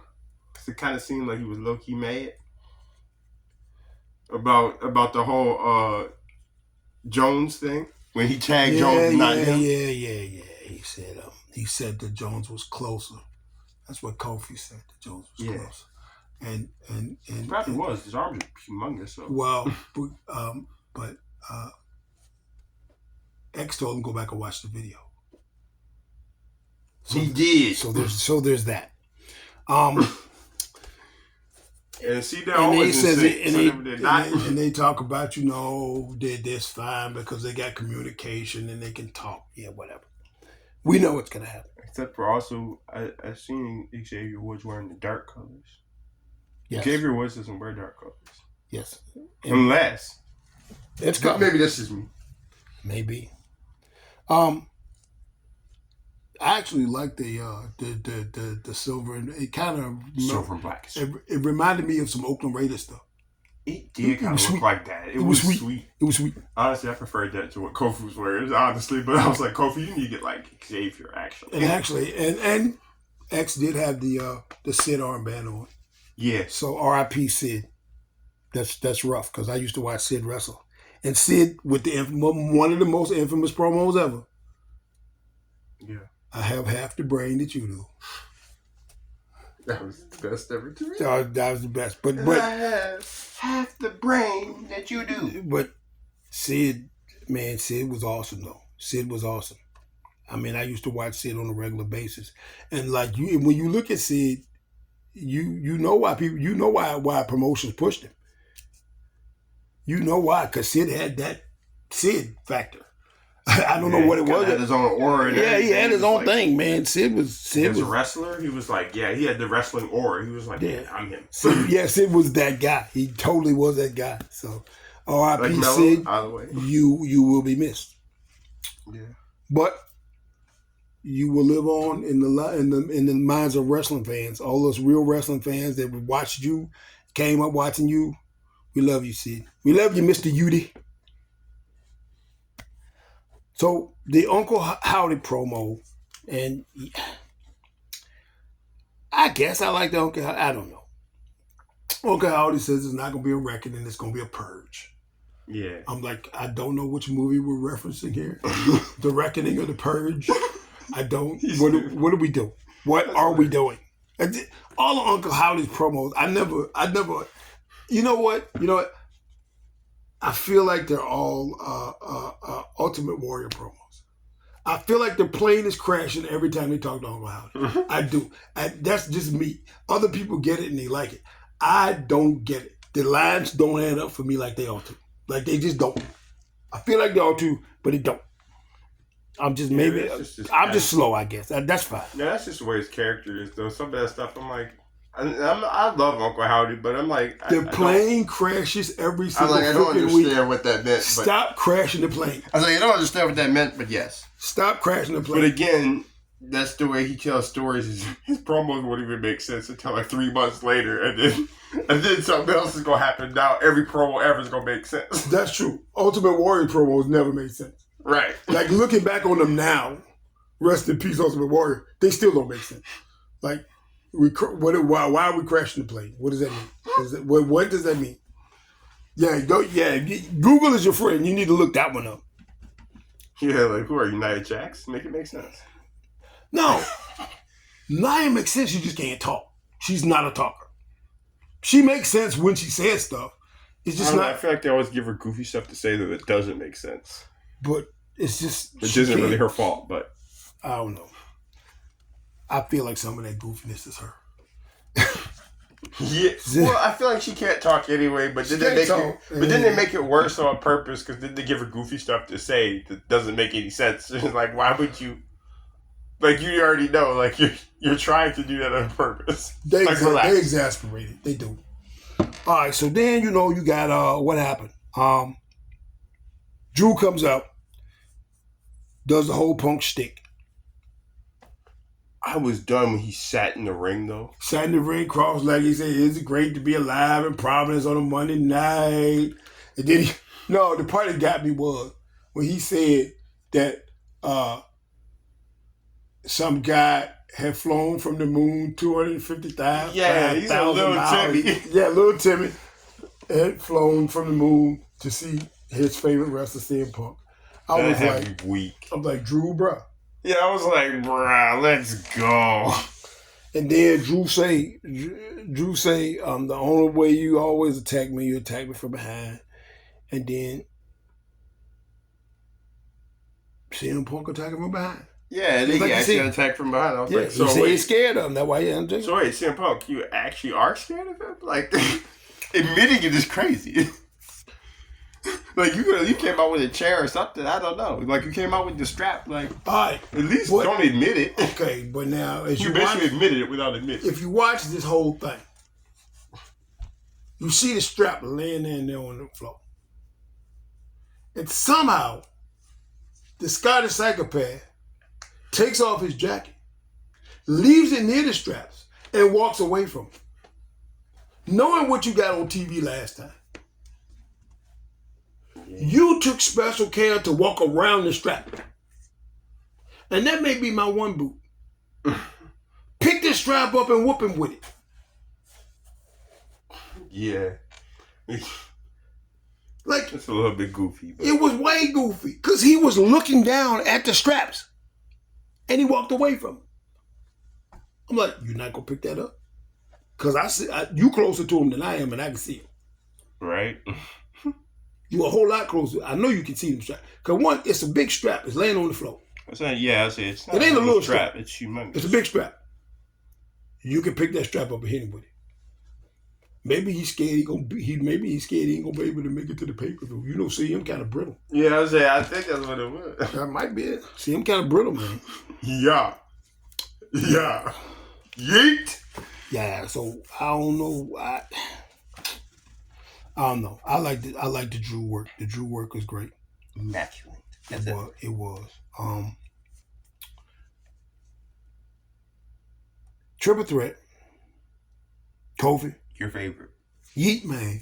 B: cause it kind of seemed like he was low key mad about the whole Jones thing when he tagged Jones, not him.
A: Yeah. He said that Jones was closer. That's what Kofi said. That Jones was closer. And
B: he probably was. His arms are humongous. So.
A: Well, but X told him go back and watch the video. So,
B: he did.
A: So there's that.
B: And see, they're always
A: and they talk about they're this fine because they got communication and they can talk. Yeah, whatever. We know what's gonna happen.
B: Except for also, I seen Xavier Woods wearing the dark colors.
A: Yes.
B: Xavier Woods doesn't wear dark colors.
A: Yes.
B: Unless
A: it's coming.
B: Maybe this is me.
A: Maybe. I actually like the silver, and it kind of
B: silver and black.
A: It reminded me of some Oakland Raiders stuff.
B: It did kind of look like that. It was sweet.
A: It was sweet.
B: Honestly, I preferred that to what Kofi was wearing. Honestly, but I was like, Kofi, you need to get like Xavier actually.
A: And X did have the Sid armband on.
B: Yeah.
A: So R.I.P. Sid. That's rough because I used to watch Sid wrestle, and Sid with one of the most infamous promos ever.
B: Yeah.
A: I have half the brain that you do.
B: That was the best ever to me.
A: That was the best. But
B: I have half the brain that you do.
A: But Sid was awesome though. Sid was awesome. I mean, I used to watch Sid on a regular basis. And like when you look at Sid, you know why why promotions pushed him. You know why, because Sid had that Sid factor. I don't know what it was.
B: He had his own aura.
A: Yeah, he had his own thing, man. Sid
B: was a wrestler. He was like, he had the wrestling aura. He was like, I'm him.
A: Sid was that guy. He totally was that guy. So, R.I.P.
B: Like
A: Sid,
B: Mello,
A: you will be missed.
B: Yeah,
A: but you will live on in the minds of wrestling fans. All those real wrestling fans that watched you, came up watching you. We love you, Sid. We love you, Mr. Udy. So the Uncle Howdy promo, and I guess I like the Uncle Howdy. I don't know. Uncle Howdy says it's not going to be a reckoning, it's going to be a purge.
B: Yeah.
A: I'm like, I don't know which movie we're referencing here. The Reckoning or the Purge. I don't. What do we do? What are we doing? All of Uncle Howdy's promos, I never. You know what? I feel like they're all Ultimate Warrior promos. I feel like the plane is crashing every time they talk to Uncle Howdy. I do. That's just me. Other people get it and they like it. I don't get it. The lines don't add up for me like they ought to. Like they just don't. I feel like they ought to, but it don't. I'm just I'm just slow, I guess. That's fine.
B: No, that's just the way his character is, though. Some of that stuff, I'm like, I love Uncle Howdy, but I'm like,
A: the plane crashes every single week.
B: I don't understand what that meant.
A: Stop crashing the plane.
B: I was like, I don't understand what that meant, but yes.
A: Stop crashing the plane.
B: But again, that's the way he tells stories. His promos wouldn't even make sense until like 3 months later, and then something else is gonna happen. Now every promo ever is gonna make sense.
A: That's true. Ultimate Warrior promos never made sense.
B: Right.
A: Like looking back on them now, rest in peace, Ultimate Warrior. They still don't make sense. Like, why are we crashing the plane? What does that mean? What does that mean? Yeah, Google is your friend. You need to look that one up.
B: Yeah, like who are you, Nia Jax? Make it make sense.
A: No, Nia makes sense. She just can't talk. She's not a talker. She makes sense when she says stuff. It's just not.
B: I feel like they always give her goofy stuff to say that it doesn't make sense.
A: But it's just.
B: Which isn't really her fault, but.
A: I don't know. I feel like some of that goofiness is her.
B: Yeah. Well, I feel like she can't talk anyway, but then they make it worse on purpose because then they give her goofy stuff to say that doesn't make any sense. Like, why would you? Like, you already know, like you're trying to do that on purpose.
A: They exasperated. They do. All right, so then you got what happened? Drew comes out, does the whole Punk shtick.
B: I was done when he sat in the ring, though.
A: Sat in the ring, cross-legged. He said, "Is it great to be alive in Providence on a Monday night?" And then the part that got me was when he said that some guy had flown from the moon 250,000.
B: Yeah, he's a little Timmy.
A: Yeah, little Timmy had flown from the moon to see his favorite wrestler, CM Punk. I was
B: weak.
A: I'm like, Drew, bro.
B: Yeah, I was like, bruh, let's go.
A: And then Drew say, the only way you always attack me, you attack me from behind. And then CM Punk attacking from behind.
B: Yeah, and he actually attacked from behind. I was like,
A: so he he's scared of him. That's why he didn't.
B: So wait, CM Punk, you actually are scared of him? Like, admitting it is crazy. Like, you came out with a chair or something. I don't know. Like, you came out with the strap. Like,
A: all right,
B: at least don't admit it.
A: Okay, but now as
B: you basically admitted it without admitting.
A: If you watch this whole thing, you see the strap laying there on the floor, and somehow the Scottish psychopath takes off his jacket, leaves it near the straps, and walks away from it, knowing what you got on TV last time. You took special care to walk around the strap. And that may be my one boot. Pick this strap up and whoop him with it.
B: Yeah.
A: Like,
B: it's a little bit goofy. But.
A: It was way goofy. Because he was looking down at the straps. And he walked away from them. I'm like, you're not going to pick that up? Because you closer to him than I am and I can see him.
B: Right.
A: You a whole lot closer. I know you can see them strap. Because one, it's a big strap. It's laying on the floor.
B: I say it's not
A: it ain't a little strap.
B: It's humongous.
A: It's a big strap. You can pick that strap up and hit him with it. Maybe he's scared maybe he's scared he ain't gonna be able to make it to the pay-per-view. You know, see him kind of brittle.
B: Yeah, I think that's what it was.
A: That might be it. See him kind of brittle, man.
B: Yeah. Yeet.
A: Yeah, so I don't know. I don't know. I like the Drew work. The Drew work was great.
B: Immaculate.
A: It was. Triple threat. Kofi.
B: Your favorite.
A: Yeet Man.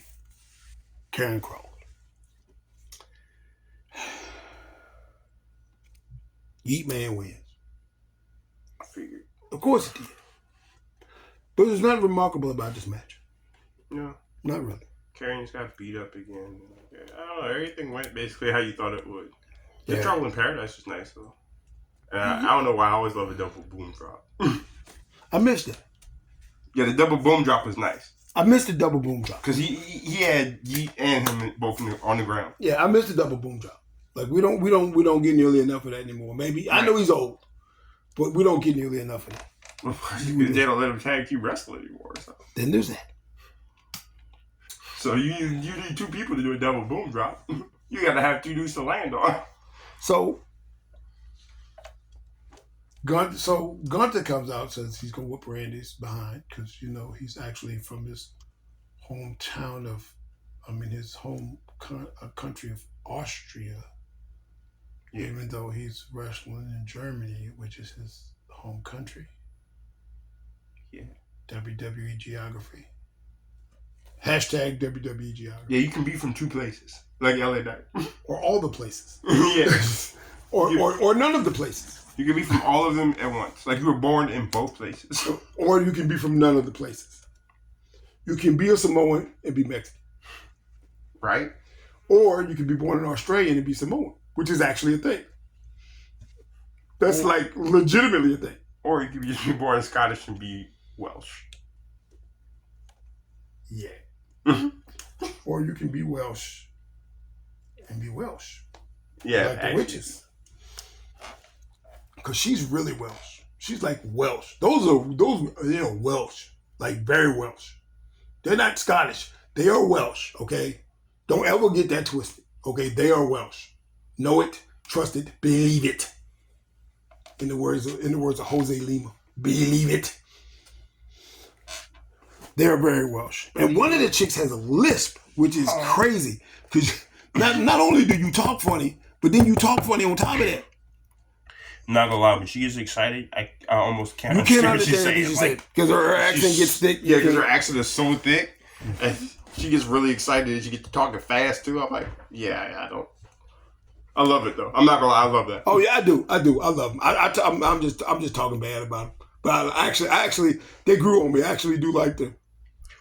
A: Karen Cross. Yeet Man wins.
B: I figured.
A: Of course it did. But there's nothing remarkable about this match.
B: No.
A: Not really.
B: Karrion got beat up again. I don't know. Everything went basically how you thought it would. The
A: Yeah.
B: Trouble in Paradise was nice, though. And I don't know why I always love a double boom drop.
A: I missed it.
B: Yeah, the double boom drop was nice.
A: I missed the double boom drop.
B: Because he had Yeet and him both on the ground.
A: Yeah, I missed the double boom drop. Like we don't get nearly enough of that anymore. Maybe I know he's old, but we don't get nearly enough of that.
B: They don't let him tag team wrestle anymore. So.
A: Then there's that.
B: So you need two people to do a double boom drop. You got to have two dudes to land on.
A: So Gunther comes out, says he's gonna whoop Randy's behind because he's actually from his hometown his home country of Austria. Yeah. Even though he's wrestling in Germany, which is his home country.
B: Yeah.
A: WWE geography. Hashtag WWE geography.
B: Yeah, you can be from two places, like LA Knight,
A: or all the places.
B: Yeah.
A: or none of the places.
B: You can be from all of them at once. Like you were born in both places.
A: Or you can be from none of the places. You can be a Samoan and be Mexican.
B: Right.
A: Or you can be born in Australia and be Samoan, which is actually a thing. That's like legitimately a thing.
B: Or you can just be born Scottish and be Welsh.
A: Yeah. Or you can be Welsh and be Welsh.
B: Yeah.
A: Like the witches. Because she's really Welsh. She's like Welsh. Those are Welsh. Like very Welsh. They're not Scottish. They are Welsh, okay? Don't ever get that twisted. Okay, they are Welsh. Know it, trust it, believe it. In the words of Jose Lima. Believe it. They're very Welsh. And one of the chicks has a lisp, which is crazy. Because not only do you talk funny, but then you talk funny on top of that.
B: Not gonna lie, when she gets excited, I almost can't
A: You can't understand what she's saying. Because her accent gets thick.
B: Yeah, because her accent is so thick. And she gets really excited and she gets to talking fast too. I'm like, I don't. I love it though. I'm not gonna lie, I love that.
A: Oh yeah, I do. I love them. I'm just talking bad about them. But I actually, they grew on me. I actually do like them.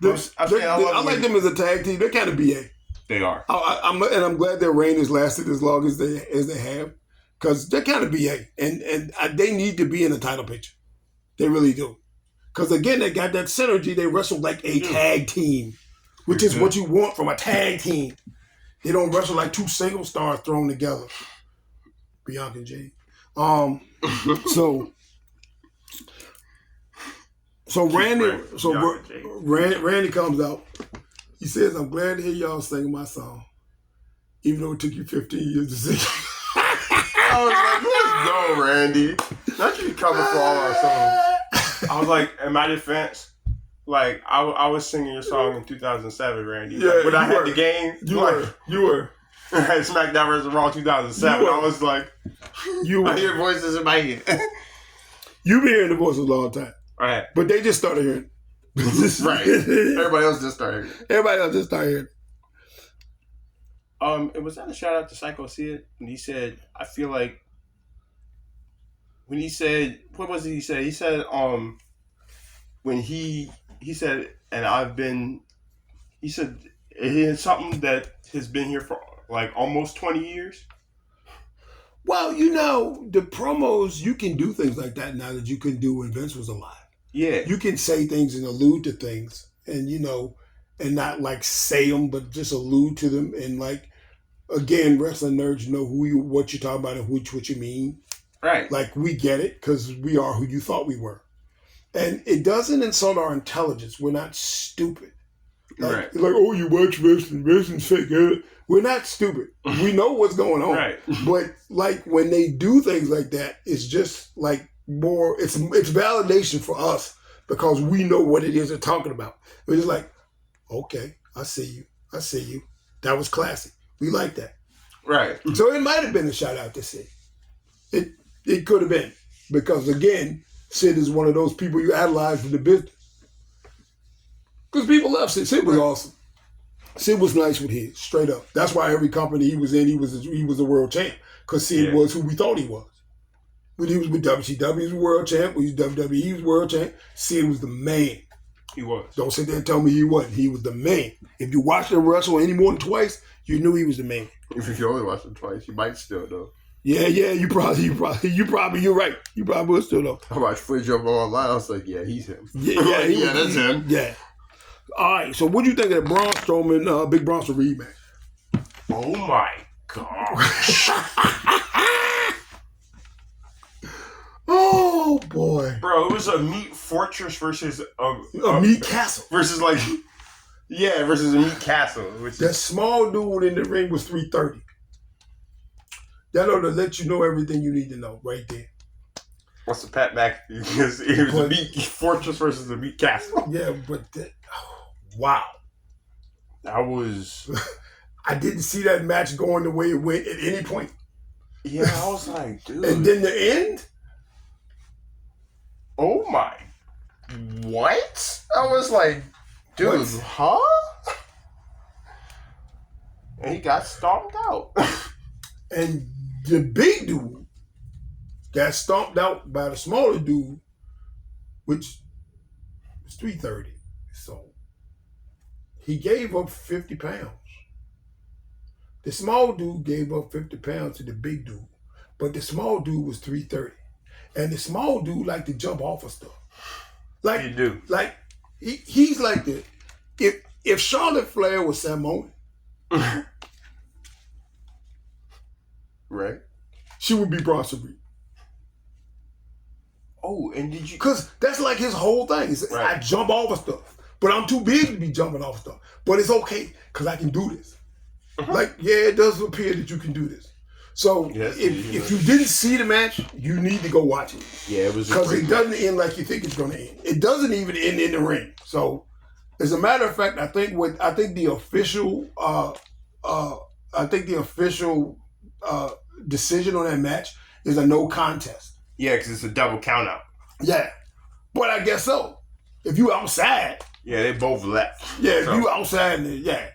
A: I like them as a tag team. They're kind of BA.
B: They are.
A: I'm glad their reign has lasted as long as they have, because they're kind of BA, and they need to be in the title picture. They really do. Because again, they got that synergy. They wrestle like a tag team, which is what you want from a tag team. They don't wrestle like two single stars thrown together. Bianca and Jay. So Randy comes out. He says, "I'm glad to hear y'all singing my song, even though it took you 15 years to sing."
B: I was like, let's go, Randy. Not you coming for all our songs. I was like, in my defense, like I was singing your song in 2007, Randy.
A: Yeah,
B: like, when I had the game,
A: you were.
B: I had SmackDown vs. Raw 2007. I was like, I hear voices in my head.
A: You've been hearing the voices a long time.
B: Right.
A: But they just started hearing.
B: Right. Everybody else just started hearing. It was that a shout out to Psycho Sid when he said, I feel like when he said, what was it he said? He said, when he said, and I've been, he said, it's something that has been here for like almost 20 years.
A: Well, the promos, you can do things like that now that you couldn't do when Vince was alive.
B: Yeah.
A: You can say things and allude to things and, and not like say them, but just allude to them. And like, again, wrestling nerds know what you're talking about and what you mean.
B: Right.
A: Like, we get it because we are who you thought we were. And it doesn't insult our intelligence. We're not stupid. Like, oh, you watch wrestling. Wrestling's fake. We're not stupid. We know what's going on.
B: Right.
A: But like when they do things like that, it's just like more, it's validation for us because we know what it is they're talking about. We're just like, okay, I see you. That was classic. We like that.
B: Right.
A: So it might have been a shout out to Sid. It could have been. Because again, Sid is one of those people you idolize in the business. Because people love Sid. Sid was awesome. Sid was nice with his, straight up. That's why every company he was in, he was a world champ. Because Sid was who we thought he was. When he was with WCW, he was world champ. When he was WWE, he was world champ. Sid was the man.
B: He was.
A: Don't sit there and tell me he wasn't. He was the man. If you watched him wrestle any more than twice, you knew he was the man.
B: If you only watched him twice, you might still though.
A: Yeah. You're right. You probably will still though.
B: I watched footage of him online. I was like, yeah, he's him.
A: Yeah,
B: that's him.
A: Yeah. All right. So, what do you think of the Braun Strowman, Big Bronson Reed match?
B: Oh my gosh.
A: Oh boy,
B: bro! It was a meat fortress versus
A: a meat castle
B: versus versus a meat castle.
A: That small dude in the ring was 330. That ought to let you know everything you need to know right there.
B: What's the Pat McAfee? Because it was a meat fortress versus a meat castle.
A: Yeah, but wow,
B: that was.
A: I didn't see that match going the way it went at any point.
B: Yeah, I was like, dude.
A: And then the end.
B: Oh my! What? I was like, dude, what? Huh? And he got stomped out.
A: And the big dude got stomped out by the smaller dude, which was 330. So he gave up 50 pounds. The small dude gave up 50 pounds to the big dude, but the small dude was 330. And the small dude liked to jump off of stuff. Like
B: you do.
A: Like he's like the if Charlotte Flair was Samoan,
B: right?
A: She would be Bronson Reed.
B: Oh, and did you?
A: Because that's like his whole thing.
B: Right.
A: I jump off of stuff, but I'm too big to be jumping off stuff. But it's okay because I can do this. Like, yeah, it does appear that you can do this. So if you didn't see the match, you need to go watch it.
B: Yeah, it was
A: because it doesn't end like you think it's going to end. It doesn't even end in the ring. So, as a matter of fact, I think the official decision on that match is a no contest.
B: Yeah, because it's a double count out.
A: Yeah, but I guess so. If you outside,
B: yeah, they both left.
A: Yeah, if you outside, yeah.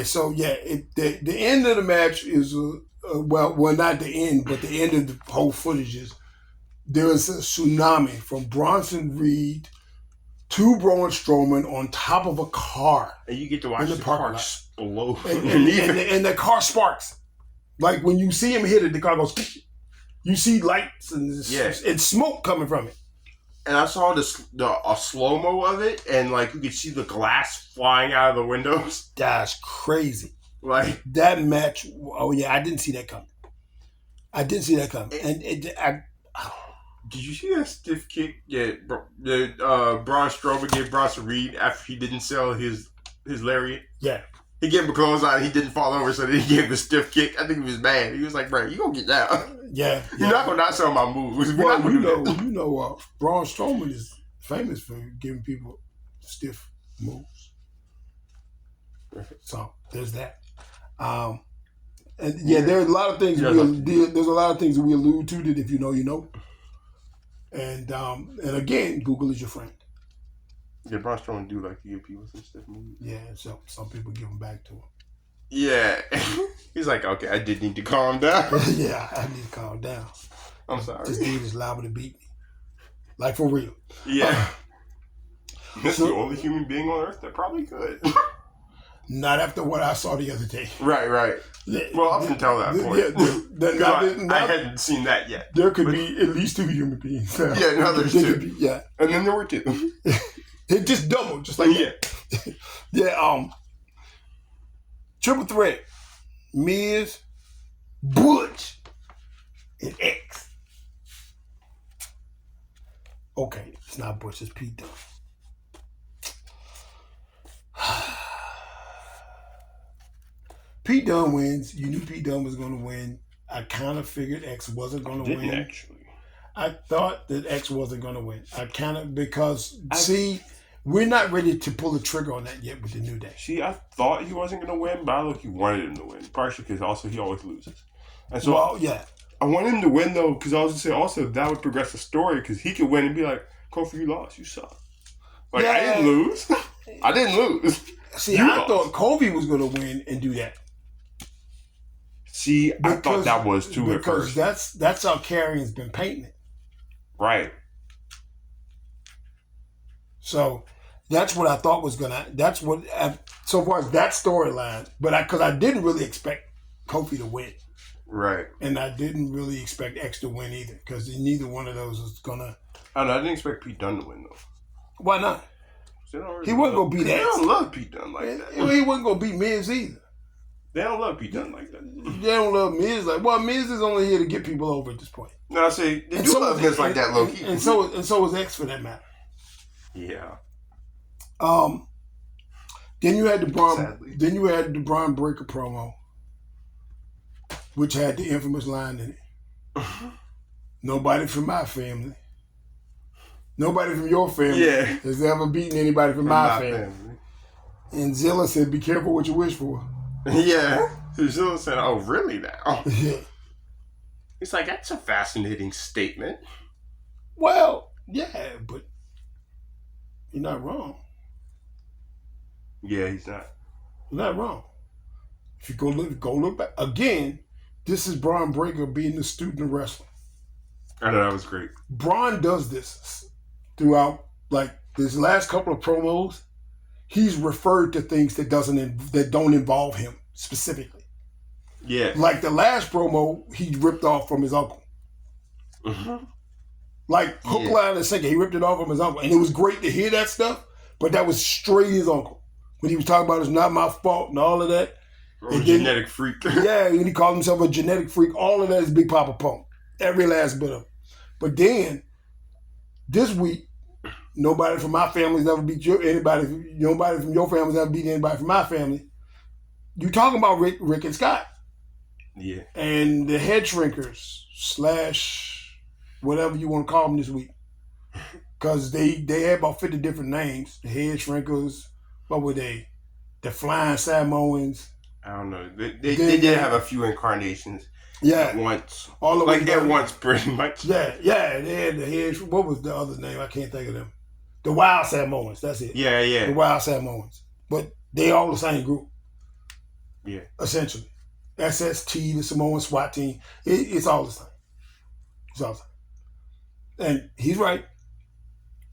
A: So the end of the match is well, not the end, but the end of the whole footage is there is a tsunami from Bronson Reed to Braun Strowman on top of a car.
B: And you get to watch the car explode.
A: And the car sparks. Like when you see him hit it, the car goes, you see lights and smoke coming from it.
B: And I saw a slow-mo of it, and like you could see the glass flying out of the windows.
A: That's crazy.
B: Like
A: that match. Oh yeah, I didn't see that coming. And
B: did you see that stiff kick? Yeah, Braun Strowman gave Bronson Reed after he didn't sell his lariat.
A: Yeah,
B: he gave him a clothesline. He didn't fall over, so then he gave him a stiff kick. I think he was mad. He was like, "Bro, you gonna get down?
A: Yeah,
B: you're not gonna not sell my moves."
A: Well, Braun Strowman is famous for giving people stiff moves. So there's that. And there's a lot of things. There's a lot of things that we allude to that if you know, you know. And again, Google is your friend.
B: Yeah, Braun Strowman do like to give people some stiff moves.
A: Yeah, so some people give them back to him.
B: Yeah, he's like, okay, I did need to calm down.
A: Yeah, I need to calm down.
B: I'm sorry.
A: This dude is liable to beat me, like for real.
B: Yeah, this is the only human being on earth that probably could.
A: Not after what I saw the other day.
B: Right. Well, up until that point. I hadn't seen that yet.
A: There could be at least 2 human beings.
B: Yeah, no, there's 2.
A: Yeah.
B: And then there were 2.
A: It just doubled, just like that. Yeah, triple threat. Miz, Butch, and X. Okay, it's not Butch, it's Pete Dunne. Pete Dunne wins. You knew Pete Dunne was going to win. I kind of figured X wasn't going to win.
B: Actually.
A: I thought that X wasn't going to win. We're not ready to pull the trigger on that yet with the New Day.
B: See, I thought he wasn't going to win, but I look, he wanted him to win. Partially because also he always loses. And so I wanted him to win, though, because I was going to say also that would progress the story because he could win and be like, Kofi, you lost. You suck. Like, I didn't lose. I didn't lose.
A: See, I thought Kofi was going to win and do that.
B: See, I thought that was too at first.
A: Because that's how Karrion's been painting it.
B: Right.
A: So that's what I thought was that's what, so far as that storyline, but because I didn't really expect Kofi to win.
B: Right.
A: And I didn't really expect X to win either, because neither one of those was gonna.
B: I know, I didn't expect Pete Dunne to win though.
A: Why not? He wasn't gonna beat X.
B: They don't love Pete Dunne like that.
A: He wasn't gonna beat Miz either.
B: They don't love Pete Dunne like that.
A: They don't love Miz Miz is only here to get people over at this point.
B: No, I say they do love Miz like that, low key.
A: And so is X for that matter.
B: Yeah.
A: Then you had the Braun Breaker promo, which had the infamous line in it. Nobody from my family. Nobody from your family has ever beaten anybody from my family. And Zilla said, "Be careful what you wish for."
B: Yeah. Zilla said, "Oh, really now?" Yeah. It's like, that's a fascinating statement.
A: Well, yeah, but you're not wrong.
B: Yeah, he's not.
A: You're not wrong. If you go look back again, this is Braun Breaker being the student of wrestling.
B: I know, that was great.
A: Braun does this throughout, like this last couple of promos. He's referred to things that don't involve him specifically.
B: Yeah.
A: Like the last promo, he ripped off from his uncle.
B: Mm-hmm.
A: Like hook, line, and sinker, he ripped it off from his uncle, and it was great to hear that stuff. But that was straight his uncle when he was talking about it's not my fault and all of that.
B: And genetic freak.
A: Yeah, and he called himself a genetic freak. All of that is Big Papa Pump. Every last bit of it. But then this week, nobody from my family's ever beat anybody. Nobody from your family's ever beat anybody from my family. You talking about Rick and Scott?
B: Yeah. And
A: the head shrinkers / whatever you want to call them this week, because they had about 50 different names. The head shrinkers. What were they? The flying Samoans.
B: I don't know. They did have a few incarnations.
A: Yeah.
B: At once.
A: All
B: like at once, pretty much.
A: Yeah. They had the head. What was the other name? I can't think of them. The Wild Samoans. That's it.
B: Yeah.
A: The Wild Samoans. But they all the same group.
B: Yeah.
A: Essentially. SST, the Samoan SWAT team. It's all the same. It's all the same. And he's right.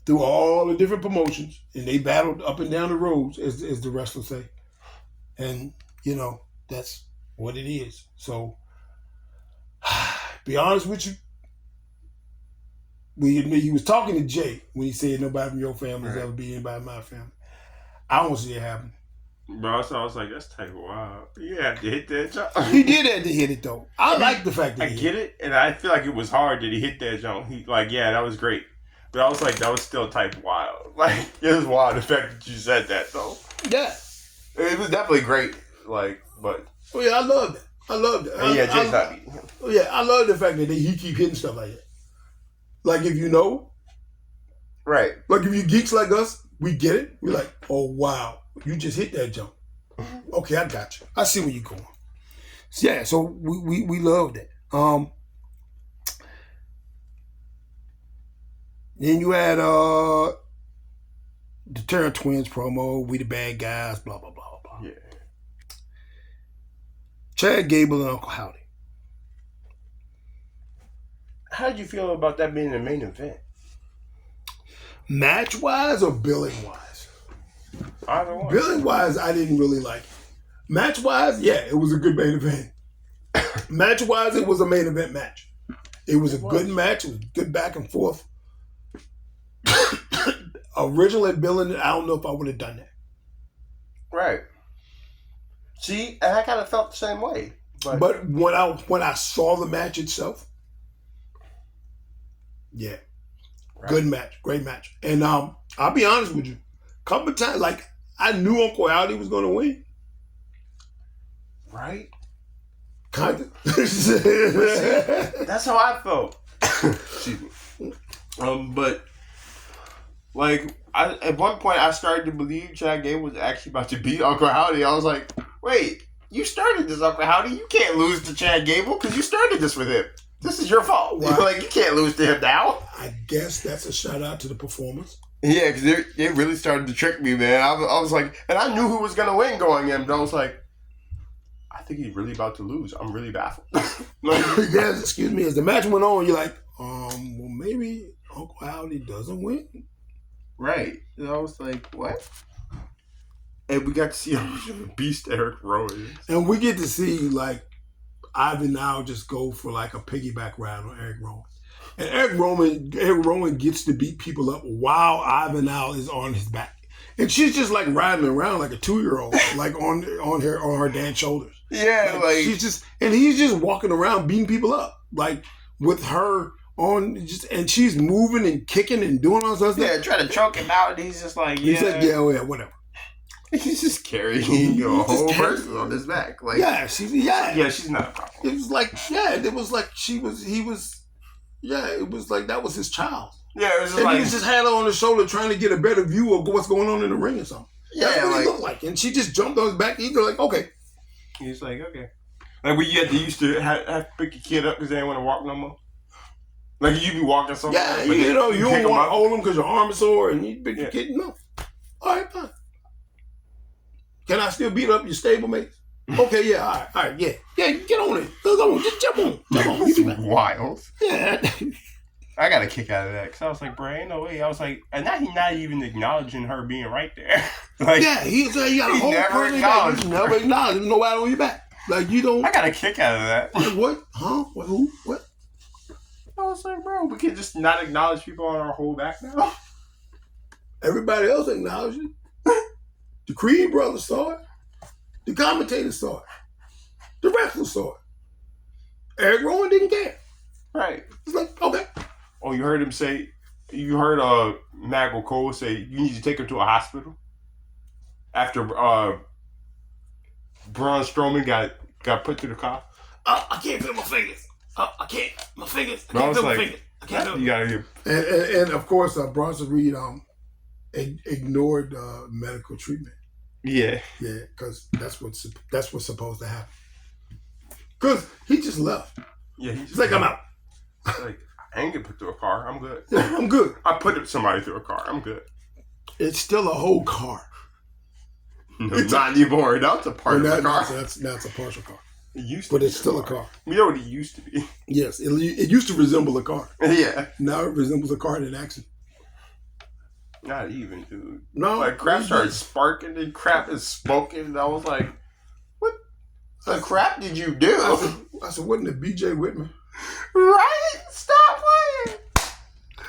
A: Through all the different promotions, and they battled up and down the roads, as the wrestlers say. And, that's what it is. So, be honest with you, he was talking to Jay when he said nobody from your family has ever beat anybody in my family. I don't see it happen.
B: Bro, so I was like, that's type of wild. You had to hit that jump.
A: He did have to hit it, though. I like the fact that
B: I get it, and I feel like it was hard that he hit that jump. That was great. But I was like, that was still type wild. Like, it was wild, the fact that you said that, though.
A: Yeah.
B: It was definitely great, but...
A: Oh, yeah, I loved it.
B: Jay's not beating him.
A: Yeah, I love the fact that he keep hitting stuff like that. Like, if you know...
B: Right.
A: Like, if you geeks like us, we get it. We're like, oh, wow. You just hit that jump. Okay, I got you. I see where you're going. Yeah, so we loved it. Then you had the Terror Twins promo, we the bad guys, blah, blah, blah, blah.
B: Yeah.
A: Chad Gable and Uncle Howdy.
B: How did you feel about that being the main event?
A: Match-wise or billing-wise?
B: Either one.
A: Billing-wise, I didn't really like it. Match-wise, yeah, it was a good main event. Match-wise, it was a main event match. It was a good match. It was good back and forth. Originally billing, I don't know if I would have done that.
B: Right. See, and I kind of felt the same way.
A: But when I saw the match itself, yeah, right. Good match, great match. And I'll be honest with you, a couple of times, like I knew Uncle Howdy was going to win.
B: Right.
A: Kind of.
B: That's how I felt. Excuse me. But. At one point, I started to believe Chad Gable was actually about to beat Uncle Howdy. I was like, wait, you started this, Uncle Howdy. You can't lose to Chad Gable because you started this with him. This is your fault. Right. You can't lose to him now.
A: I guess that's a shout out to the performers.
B: Yeah, because they really started to trick me, man. I was like, and I knew who was going to win going in, but I was like, I think he's really about to lose. I'm really baffled.
A: Yes, excuse me. As the match went on, you're like, well, maybe Uncle Howdy doesn't win.
B: Right. And I was like, what? And we got to see how much of a beast Eric Rowan is.
A: And we get to see, like, Ivan now just go for, like, a piggyback ride on Eric Rowan. And Eric Rowan gets to beat people up while Ivan now is on his back. And she's just, like, riding around like a 2-year-old, like, on her dad's shoulders.
B: Yeah, like
A: she's just, and he's just walking around beating people up, like, with her on, just, and she's moving and kicking and doing all that stuff.
B: Yeah, trying to choke him out, and he's just like,
A: He's like, yeah, whatever.
B: He's just carrying a whole person on his back. Like,
A: she's
B: not a problem.
A: It was like, it was like it was like that was his child.
B: Yeah, it was just
A: and
B: like
A: he just had her on his shoulder trying to get a better view of what's going on in the ring or something.
B: Yeah,
A: that's what he looked like. And she just jumped on his back. He's like, okay.
B: He's like, okay. Like, when you had to used to have to pick your kid up because they didn't want to walk no more. Like, you be walking somewhere.
A: Yeah, you don't want to hold him because your arm is sore and you pick your kid. No. All right, fine. Can I still beat up your stablemates? Okay, yeah, all right, yeah. Yeah, get on it. Go on, just jump on.
B: That's wild.
A: Yeah.
B: I got a kick out of that because I was like, bro, ain't no way. I was like, and now he's not even acknowledging her being right there.
A: Like, yeah, he got a whole person acknowledged. He never acknowledged. There's nobody on your back. Like, you don't.
B: I got a kick out of that.
A: Like, what? Huh? What? Who? What?
B: I was like, bro, we can just not acknowledge people on our whole back now.
A: Everybody else acknowledged it. The Creed brothers saw it. The commentators saw it. The wrestlers saw it. Eric Rowan didn't care.
B: Right.
A: It's like, okay.
B: Oh, you heard him say, you heard Maggle Cole say, you need to take him to a hospital? After Braun Strowman got put to the car?
A: I can't feel my fingers. I can't. My fingers. I can't feel my fingers. I can't feel.
B: You gotta hear.
A: And of course, Bronson Reed ignored medical treatment.
B: Yeah.
A: Yeah, because that's what's supposed to happen. Because he just left.
B: Yeah,
A: he's like, I'm out.
B: Like, I ain't get put through a car. I'm good.
A: Yeah, I'm good.
B: I put somebody through a car. I'm good.
A: It's still a whole car.
B: No, not anymore. That's a part of the car.
A: That's a partial car.
B: It used to
A: but it's still a car.
B: You know what it used to be?
A: Yes, it used to resemble a car.
B: Yeah.
A: Now it resembles a car in action.
B: Not even, dude.
A: No.
B: Like, crap started sparking and crap is smoking. And I was like, what the crap did you do?
A: I said, wasn't it B.J. Whitman?
B: Right? Stop playing.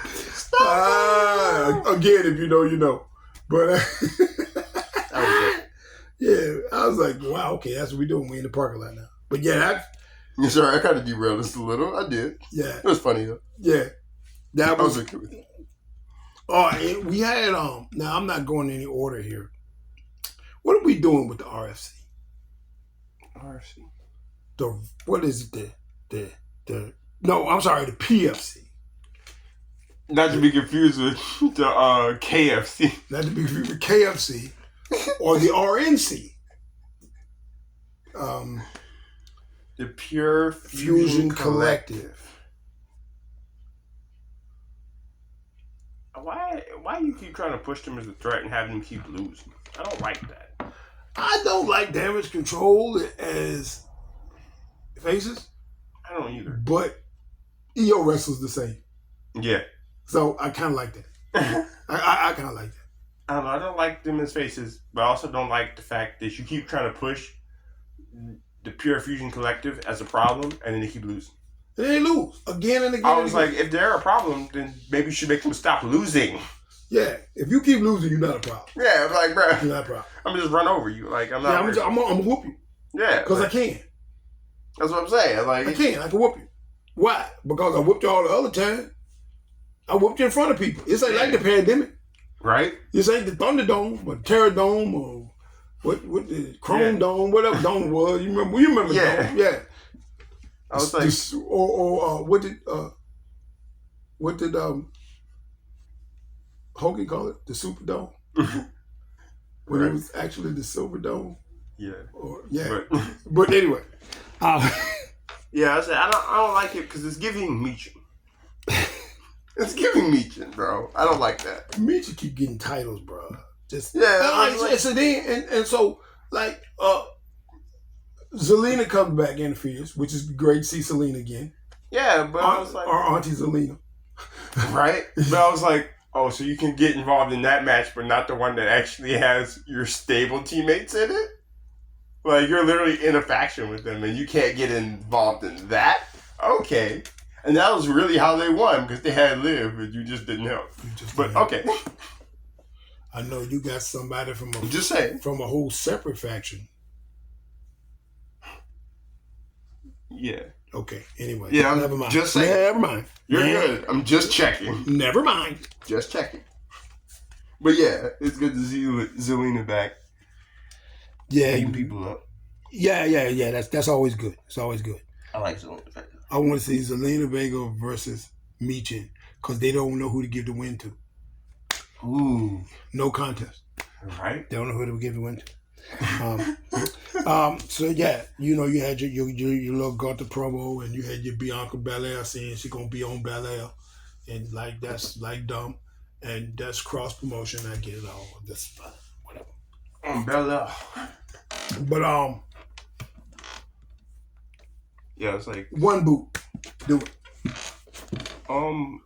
B: Stop playing.
A: Again, if you know, you know. But,
B: that was it.
A: Yeah, I was like, wow, okay, that's what we're doing. We're in the parking lot now. But yeah,
B: sorry, I kind of derailed this a little. I did.
A: Yeah.
B: It was funny, though.
A: Yeah. That was
B: okay with it.
A: Oh, we had now I'm not going in any order here. What are we doing with the RFC?
B: RFC.
A: What is it? The PFC.
B: Not to be confused with the KFC.
A: Not to be confused with KFC or the RNC.
B: The Pure Fusion Collective. Why you keep trying to push them as a threat and have them keep losing? I don't like that.
A: I don't like Damage Control as faces.
B: I don't either.
A: But EO wrestles the same.
B: Yeah.
A: So I kind of like that. I kind of like that.
B: I don't know. I don't like them as faces, but I also don't like the fact that you keep trying to push the Pure Fusion Collective as a problem, and then they keep losing.
A: They lose again and again.
B: I was like, if they're a problem, then maybe you should make them stop losing.
A: Yeah, if you keep losing, you're not a problem.
B: Yeah, I'm like, bro,
A: you're not a problem.
B: I'm just run over you. Like, I'm not.
A: Yeah, I'm gonna whoop you.
B: Yeah,
A: because I can.
B: That's what I'm saying. Like,
A: I can whoop you. Why? Because I whooped you all the other time. I whooped you in front of people. It's like the pandemic,
B: right?
A: This ain't the Thunderdome or Terror Dome or what the Chrome Dome, whatever dome it was. You remember?
B: Yeah,
A: Dome? Yeah.
B: I was like,
A: what did Hogan call it? The Superdome. When it was actually the Silver Dome.
B: Yeah.
A: But anyway.
B: Yeah, I said I don't like it because it's giving Meechin. It's giving Meechin, bro. I don't like that.
A: Meechin keep getting titles, bro. Just
B: yeah.
A: so Zelina comes back, interferes, which is great to see Zelina again.
B: Yeah, but I was like,
A: our Auntie Zelina.
B: Right? But I was like, oh, so you can get involved in that match, but not the one that actually has your stable teammates in it? Like, you're literally in a faction with them, and you can't get involved in that? Okay. And that was really how they won, because they had Liv, and you just didn't help. Okay.
A: I know you got somebody from
B: just saying.
A: From a whole separate faction.
B: Yeah.
A: Okay, anyway.
B: Yeah,
A: never mind.
B: Just saying.
A: Never mind.
B: You're good. I'm just checking.
A: Never mind.
B: Just checking. But yeah, it's good to see Zelina back.
A: Yeah.
B: Beating people up.
A: Yeah. That's always good. It's always good.
B: I like Zelina Vega.
A: I want to see Zelina Vega versus Michin, because they don't know who to give the win to.
B: Ooh.
A: No contest.
B: Right.
A: They don't know who to give the win to. So yeah, you had your little Gunther promo, and you had your Bianca Belair saying she's gonna be on Belair, and like that's like dumb, and that's cross promotion. I get it all. That's whatever.
B: On Belair.
A: But
B: yeah, it's like
A: one boot. Do it.
B: One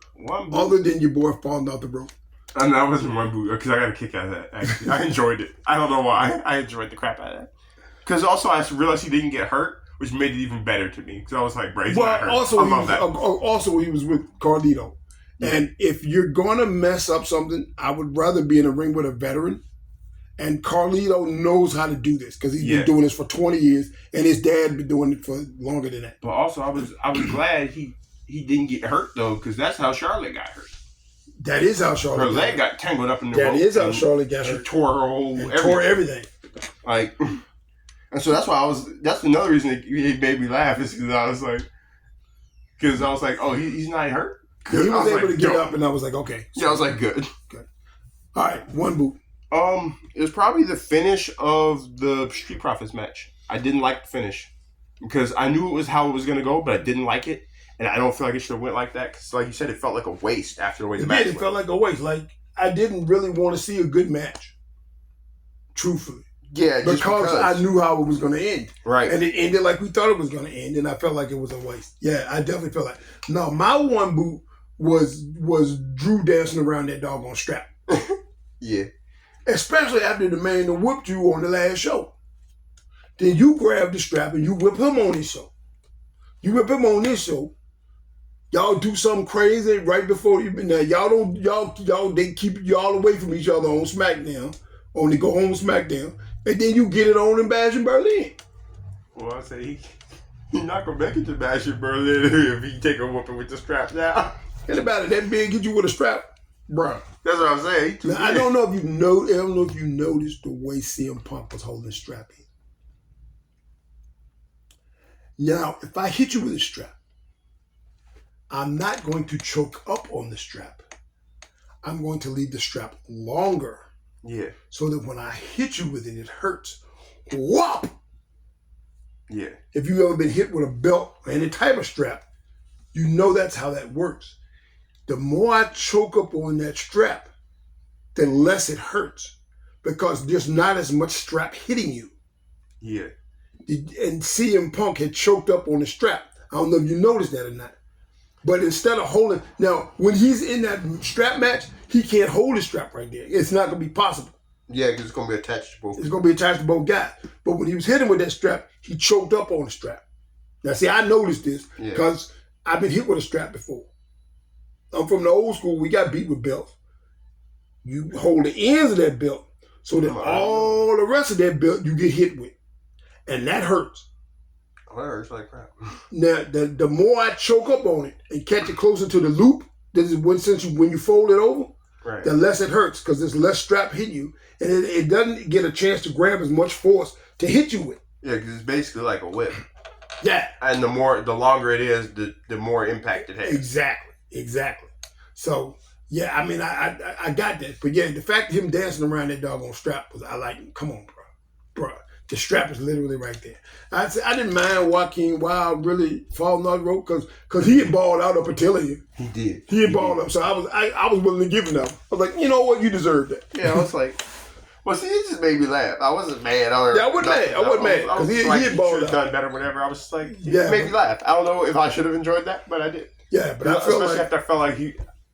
B: boot.
A: Other than your boy falling off the rope.
B: And that wasn't one boot, because I got a kick out of that, actually. I enjoyed it. I don't know why. I enjoyed the crap out of that. Because also I realized he didn't get hurt, which made it even better to me. Because I was like, Bray's not hurt.
A: Also he was with Carlito. Yeah. And if you're going to mess up something, I would rather be in a ring with a veteran. And Carlito knows how to do this, because he's been doing this for 20 years, and his dad been doing it for longer than that.
B: But also I was glad he didn't get hurt, though, because that's how Charlotte got hurt.
A: That is how Charlotte.
B: Her leg got tangled up in the
A: rope. That is how
B: Charlotte
A: got hurt.
B: She tore her whole everything.
A: Tore everything.
B: Like, and so that's why that's another reason it made me laugh, is because I was like, oh, he's not hurt?
A: He was able to get up, and I was like, okay.
B: So. Yeah, I was like, good.
A: All right, one boot.
B: It was probably the finish of the Street Profits match. I didn't like the finish, because I knew it was how it was going to go, but I didn't like it. And I don't feel like it should have went like that, because, like you said, it felt like a waste after the way the match went.
A: It felt like a waste. Like, I didn't really want to see a good match. Truthfully.
B: Yeah, just because
A: I knew how it was going to end.
B: Right.
A: And it ended like we thought it was going to end, and I felt like it was a waste. Yeah, I definitely felt like. No, my one boot was Drew dancing around that doggone strap.
B: Yeah.
A: Especially after the man that whipped you on the last show. Then you grab the strap and you whip him on this show. You whip him on this show. Y'all do something crazy right before you. Now they keep y'all away from each other on SmackDown, on the Go Home SmackDown, and then you get it on in Bash in Berlin.
B: Well, I say he's not gonna make it to Bash in Berlin if he take a whooping with the strap now.
A: Think about it, that big hit you with a strap, bro.
B: That's what I'm saying.
A: Now, I don't know if you noticed the way CM Punk was holding the strap in. Now, if I hit you with a strap, I'm not going to choke up on the strap. I'm going to leave the strap longer.
B: Yeah.
A: So that when I hit you with it, it hurts. Whop!
B: Yeah.
A: If you've ever been hit with a belt or any type of strap, you know that's how that works. The more I choke up on that strap, the less it hurts, because there's not as much strap hitting you.
B: Yeah.
A: And CM Punk had choked up on the strap. I don't know if you noticed that or not. But instead of holding... Now, when he's in that strap match, he can't hold the strap right there. It's not going to be possible.
B: Yeah, because it's going to be attached to both.
A: It's going to be attached to both guys. But when he was hitting with that strap, he choked up on the strap. Now, see, I noticed this because I've been hit with a strap before. I'm from the old school. We got beat with belts. You hold the ends of that belt so that all the rest of that belt you get hit with. And that hurts.
B: Oh, that hurts like crap.
A: Now, the more I choke up on it and catch it closer to the loop, this is when you fold it over,
B: right,
A: the less it hurts, because there's less strap hitting you. And it doesn't get a chance to grab as much force to hit you with.
B: Yeah, because it's basically like a whip.
A: Yeah.
B: And the longer it is, the more impact it has.
A: Exactly. So, yeah, I mean, I got that. But yeah, the fact of him dancing around that doggone strap was, I like him. Come on, bro. The strap is literally right there. I didn't mind Joaquin Wild really falling off the rope because he had balled out up until here.
B: He did.
A: He had balled up. So I was willing to give him that. I was like, you know what? You deserve that.
B: Yeah, I was like, Well, see, it just made me laugh. I wasn't mad. I
A: wasn't mad. I wasn't mad because he had balled out.
B: Done better, whatever. I was just like, it made me laugh. I don't know if I should have enjoyed that, but I did.
A: Yeah, but I feel
C: especially after I felt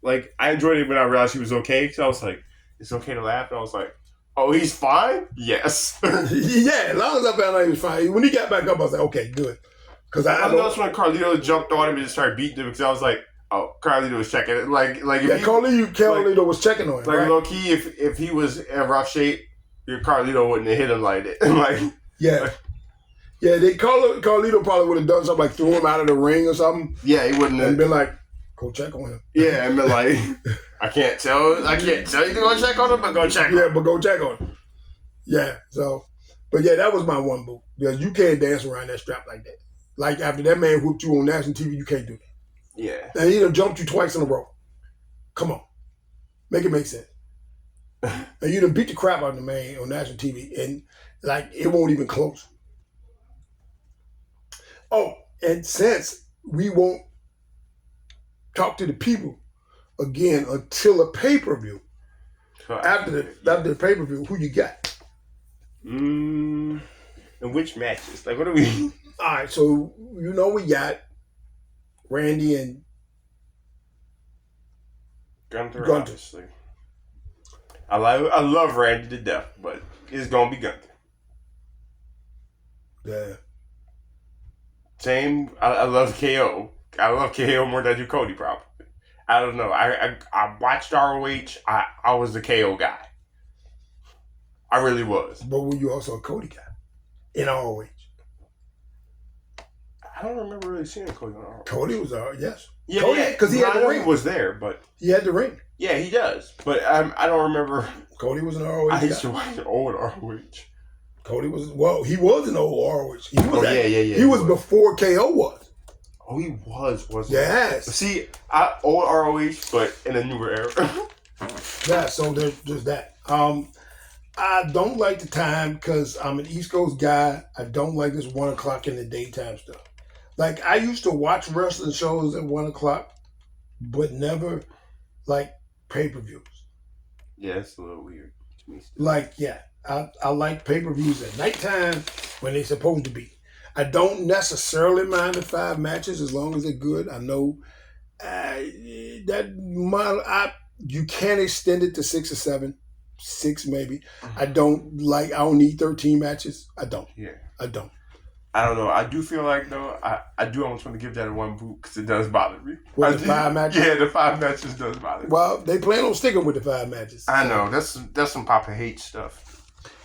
C: like I enjoyed it when I realized he was okay. Because I was like, it's okay to laugh. And I was like, oh, he's fine. Yes.
A: Yeah, as long as I found out he was fine. When he got back up, I was like, okay, good. Because I
C: noticed when Carlito jumped on him and just started beating him because I was like, oh, Carlito was checking it. Like if
A: Carlito was checking on him.
C: Like
A: right?
C: low key, if he was in rough shape, your Carlito wouldn't have hit him like that.
A: Carlito probably would have done something like threw him out of the ring or something.
B: Yeah, he wouldn't have
A: been like, go check on him.
B: Yeah, and been like, I can't tell you to go check on him, but go check on him.
A: Yeah, but go check on him. Yeah, so, but yeah, that was my one move because you can't dance around that strap like that. Like after that man whooped you on national TV, you can't do that.
B: Yeah.
A: And he done jumped you twice in a row. Come on. Make it make sense. And you done beat the crap out of the man on national TV and like it won't even close. Oh, and since we won't talk to the people again until a pay-per-view, after the pay-per-view, who you got?
C: In which matches? Like what do we...
A: All right, so we got Randy and
C: Gunther. Obviously. I love Randy to death, but it's gonna be Gunther.
A: Yeah.
C: Same. I love KO. I love KO more than I do Cody. Probably. I don't know. I watched ROH. I was the KO guy. I really was.
A: But were you also a Cody guy in ROH?
C: I don't remember really seeing Cody on ROH.
A: Cody was yes.
C: Yeah, Cody, because he had the ring. He was there, but
A: he had the ring.
C: Yeah, he does. But I don't remember.
A: Cody was an ROH.
C: I used to watch an old ROH.
A: Cody was he was an old ROH. He was
C: yeah.
A: He was before KO was.
C: Oh, he wasn't
A: yes.
C: He? See, old ROH, but in a newer era.
A: Yeah, so there's that. I don't like the time because I'm an East Coast guy. I don't like this 1 o'clock in the daytime stuff. Like, I used to watch wrestling shows at 1 o'clock, but never, like, pay-per-views.
C: Yeah, it's a little weird to me.
A: Like, yeah, I like pay-per-views at nighttime when they're supposed to be. I don't necessarily mind the 5 matches as long as they're good. I know you can extend it to 6 or 7. 6 maybe. I don't need 13 matches. I don't.
C: Yeah.
A: I don't.
C: I don't know. I do feel like, though, I do almost want to give that a 1 boot because it does bother me.
A: With the 5 matches?
C: Yeah, the 5 matches does bother me.
A: Well, they plan on sticking with the 5 matches.
C: I know. That's some Papa hate stuff.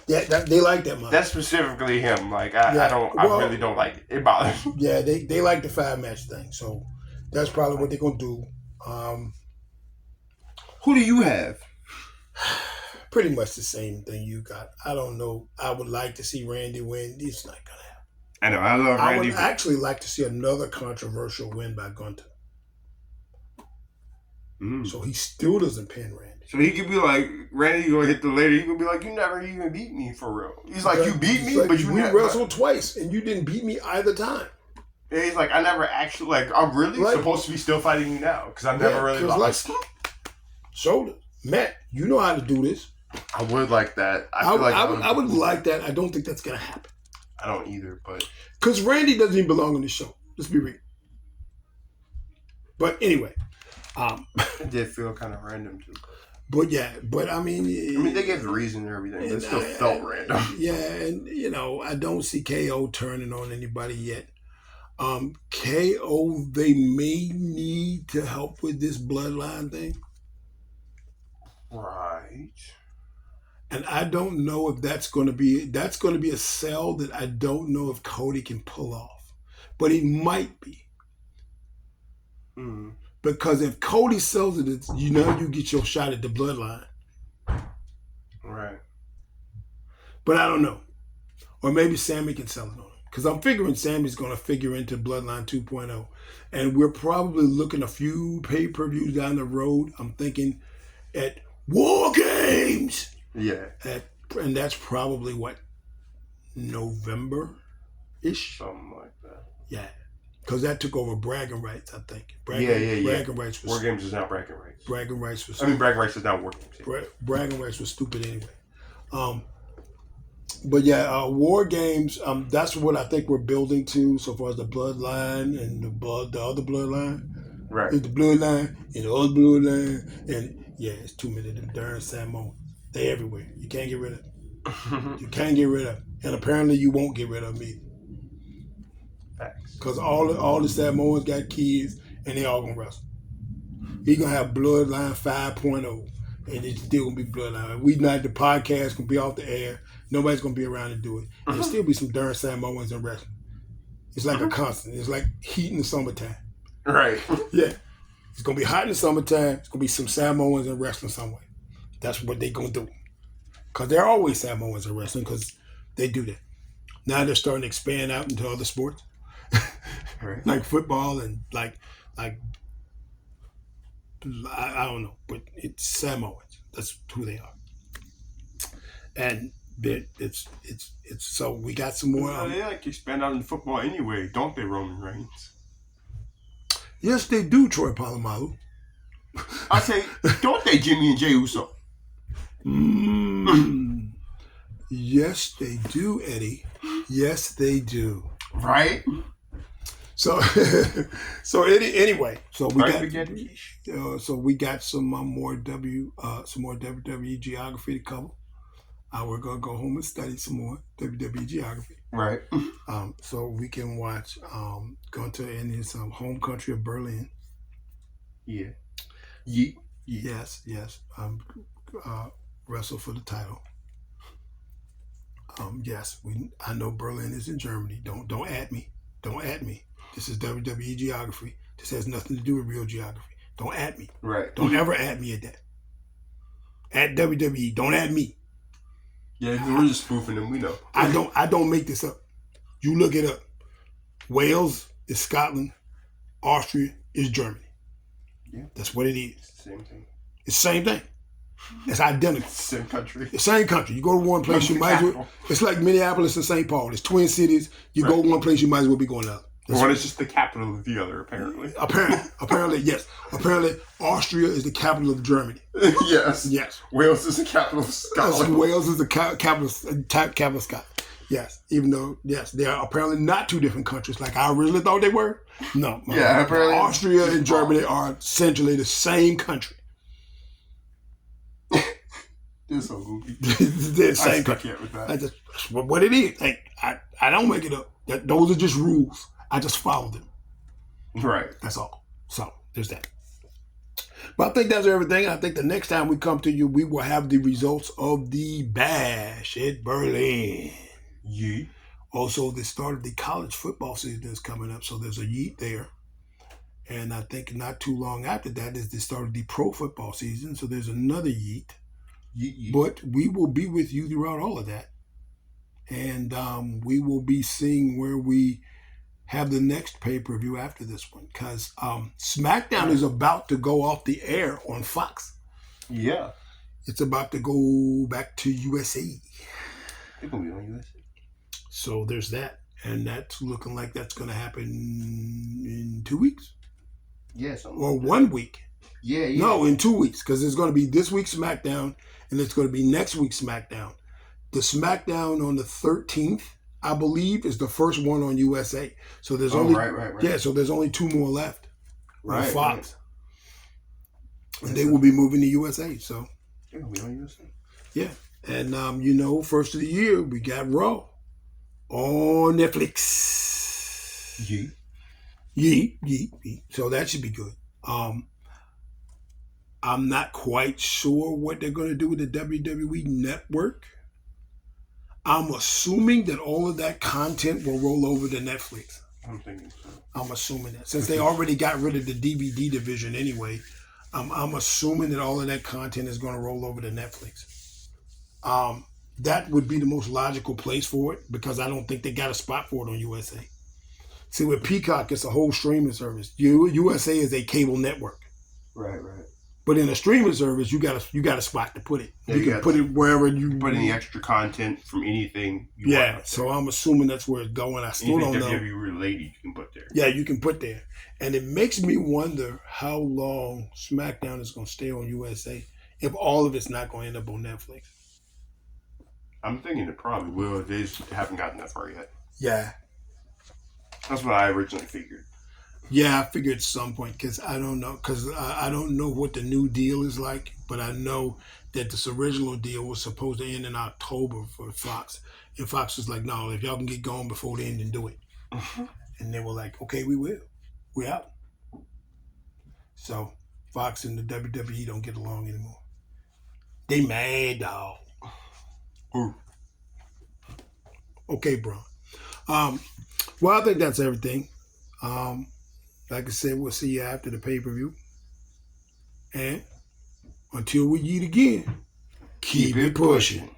A: Yeah, they like that much.
C: That's specifically him. Like, I really don't like it. It bothers me.
A: Yeah, they like the 5 match thing. So that's probably what they're going to do.
B: Who do you have?
A: Pretty much the same thing you got. I don't know. I would like to see Randy win. It's not going to happen.
B: I know. I love Randy.
A: I would actually like to see another controversial win by Gunther. So he still doesn't pin Randy.
B: So he could be like, Randy going to hit the lady. He could be like, you never even beat me for real. He's like, you beat me, but
A: we wrestled twice and you didn't beat me either time.
C: Yeah, he's like, I never actually, like, I'm really supposed to be still fighting you now because I never really lost.
A: Shoulder. Matt, you know how to do this.
C: I would like that.
A: I would like that. I don't think that's going to happen.
C: I don't either, but...
A: Because Randy doesn't even belong on the show. Let's be real. But anyway.
C: It did feel kind of random, too.
A: But I mean...
C: they gave the reason and everything, but it still felt random.
A: Yeah, and, I don't see KO turning on anybody yet. KO, they may need to help with this bloodline thing.
C: Right.
A: And I don't know if that's going to be a sell that I don't know if Cody can pull off. But he might be. Because if Cody sells it, you get your shot at the bloodline.
C: Right.
A: But I don't know. Or maybe Sammy can sell it on him. Because I'm figuring Sammy's going to figure into Bloodline 2.0. And we're probably looking a few pay-per-views down the road. I'm thinking at War Games.
C: Yeah.
A: And that's probably what? November-ish?
C: Something like that.
A: Yeah. Because that took over bragging rights, I think.
C: Bragging
A: rights was...
C: War Games is now bragging rights.
A: Bragging rights was...
C: bragging rights is now War Games.
A: Yeah. Bragging rights was stupid anyway. But yeah, War Games. That's what I think we're building to so far as the bloodline and the other bloodline.
C: Right.
A: It's the bloodline and the other bloodline, and yeah, it's too many of them darn Samoans. They everywhere. You can't get rid of them. You can't get rid of them, and apparently you won't get rid of them either.
C: Facts.
A: Because all the Samoans got kids, and they all gonna wrestle. He gonna have Bloodline 5.0, and it's still gonna be Bloodline. The podcast gonna be off the air. Nobody's gonna be around to do it. There'll still be some darn Samoans in wrestling. It's like a constant. It's like heat in the summertime.
C: Right.
A: Yeah, it's gonna be hot in the summertime. It's gonna be some Samoans in wrestling somewhere. That's what they gonna do. Cause there are always Samoans in wrestling because they do that. Now they're starting to expand out into other sports.
C: Right.
A: Like football and like I don't know, but it's Samoans. That's who they are. And it's so we got some more.
B: They like to expand out in football anyway, don't they, Roman Reigns?
A: Yes, they do, Troy Polamalu.
B: I say, don't they, Jimmy and Jey Uso?
A: Yes, they do, Eddie. Yes, they do.
B: Right?
A: So, anyway, so we
B: Right,
A: we got some more WWE geography to cover. We're gonna go home and study some more WWE geography.
B: Right.
A: So we can watch Gunther in his home country of Berlin.
B: Yeah. Yeet.
A: Yes. Wrestle for the title. Yes, I know Berlin is in Germany. Don't add me. Don't add me. This is WWE geography. This has nothing to do with real geography. Don't add me.
B: Right.
A: Don't ever add me at that. At WWE, don't add me.
B: Yeah, because we're just spoofing them. We know.
A: I don't make this up. You look it up. Wales is Scotland. Austria is Germany.
B: Yeah.
A: That's what it is.
B: Same thing.
A: It's the same thing. It's identical.
B: Same country.
A: The same country. You go to one place, you might as well. It's like Minneapolis and St. Paul. It's twin cities. You go one place, you might as well be going out.
B: One is just the capital of the other, apparently.
A: Apparently, yes. Apparently, Austria is the capital of Germany.
B: Yes.
A: Yes.
B: Wales is the capital of Scotland.
A: Wales is the capital of Scotland. Yes. Even though, yes, they are apparently not two different countries like I originally thought they were. No.
B: Yeah, apparently.
A: Austria and Germany are essentially the same country.
B: It's so goofy.
A: They're the same country.
B: With that.
A: That's what it is. Like, I don't make it up. Those are just rules. I just follow them.
B: Right.
A: That's all. So there's that. But I think that's everything. I think the next time we come to you, we will have the results of the Bash at Berlin.
B: Yeet.
A: Also, the start of the college football season is coming up, so there's a yeet there. And I think not too long after that is the start of the pro football season, so there's another yeet.
B: Yeet.
A: But we will be with you throughout all of that. And we will be seeing where we have the next pay-per-view after this one. Because SmackDown is about to go off the air on Fox.
B: Yeah.
A: It's about to go back to USA.
B: It will be on USA.
A: So there's that. And that's looking like that's going to happen in 2 weeks.
B: Yeah.
A: Or 1 week.
B: Yeah.
A: No, in 2 weeks. Because it's going to be this week's SmackDown and it's going to be next week's SmackDown. The SmackDown on the 13th, I believe, is the first one on USA. So there's only
B: right.
A: Yeah, so there's only 2 more left on Fox.
B: Right.
A: And they will be moving to USA. So
B: Yeah, we on USA.
A: yeah. And first of the year we got Raw on Netflix. Yeet. So that should be good. I'm not quite sure what they're going to do with the WWE Network. I'm assuming that all of that content will roll over to Netflix.
B: I'm thinking so.
A: I'm assuming that. Since they already got rid of the DVD division anyway, I'm assuming that all of that content is going to roll over to Netflix. That would be the most logical place for it because I don't think they got a spot for it on USA. See, with Peacock, it's a whole streaming service. USA is a cable network.
B: Right.
A: But in a streaming service, you got a spot to put it.
B: Yeah,
A: you can put it wherever you
B: put any extra content from anything.
A: Want so I'm assuming that's where it's going. I still don't know.
B: WWE related, you can put there.
A: Yeah, you can put there, and it makes me wonder how long SmackDown is going to stay on USA if all of it's not going to end up on Netflix.
B: I'm thinking it probably will. They just haven't gotten that far yet.
A: Yeah.
B: That's what I originally figured.
A: Yeah, I figured at some point because I don't know I don't know what the new deal is like, but I know that this original deal was supposed to end in October for Fox, and Fox was like, "No, if y'all can get going before the end, then do it." And they were like, "Okay, we will. We're out." So Fox and the WWE don't get along anymore. They mad, dog.
B: Ooh.
A: Okay, bro. Well, I think that's everything. Like I said, we'll see you after the pay-per-view. And until we eat again, keep it pushing.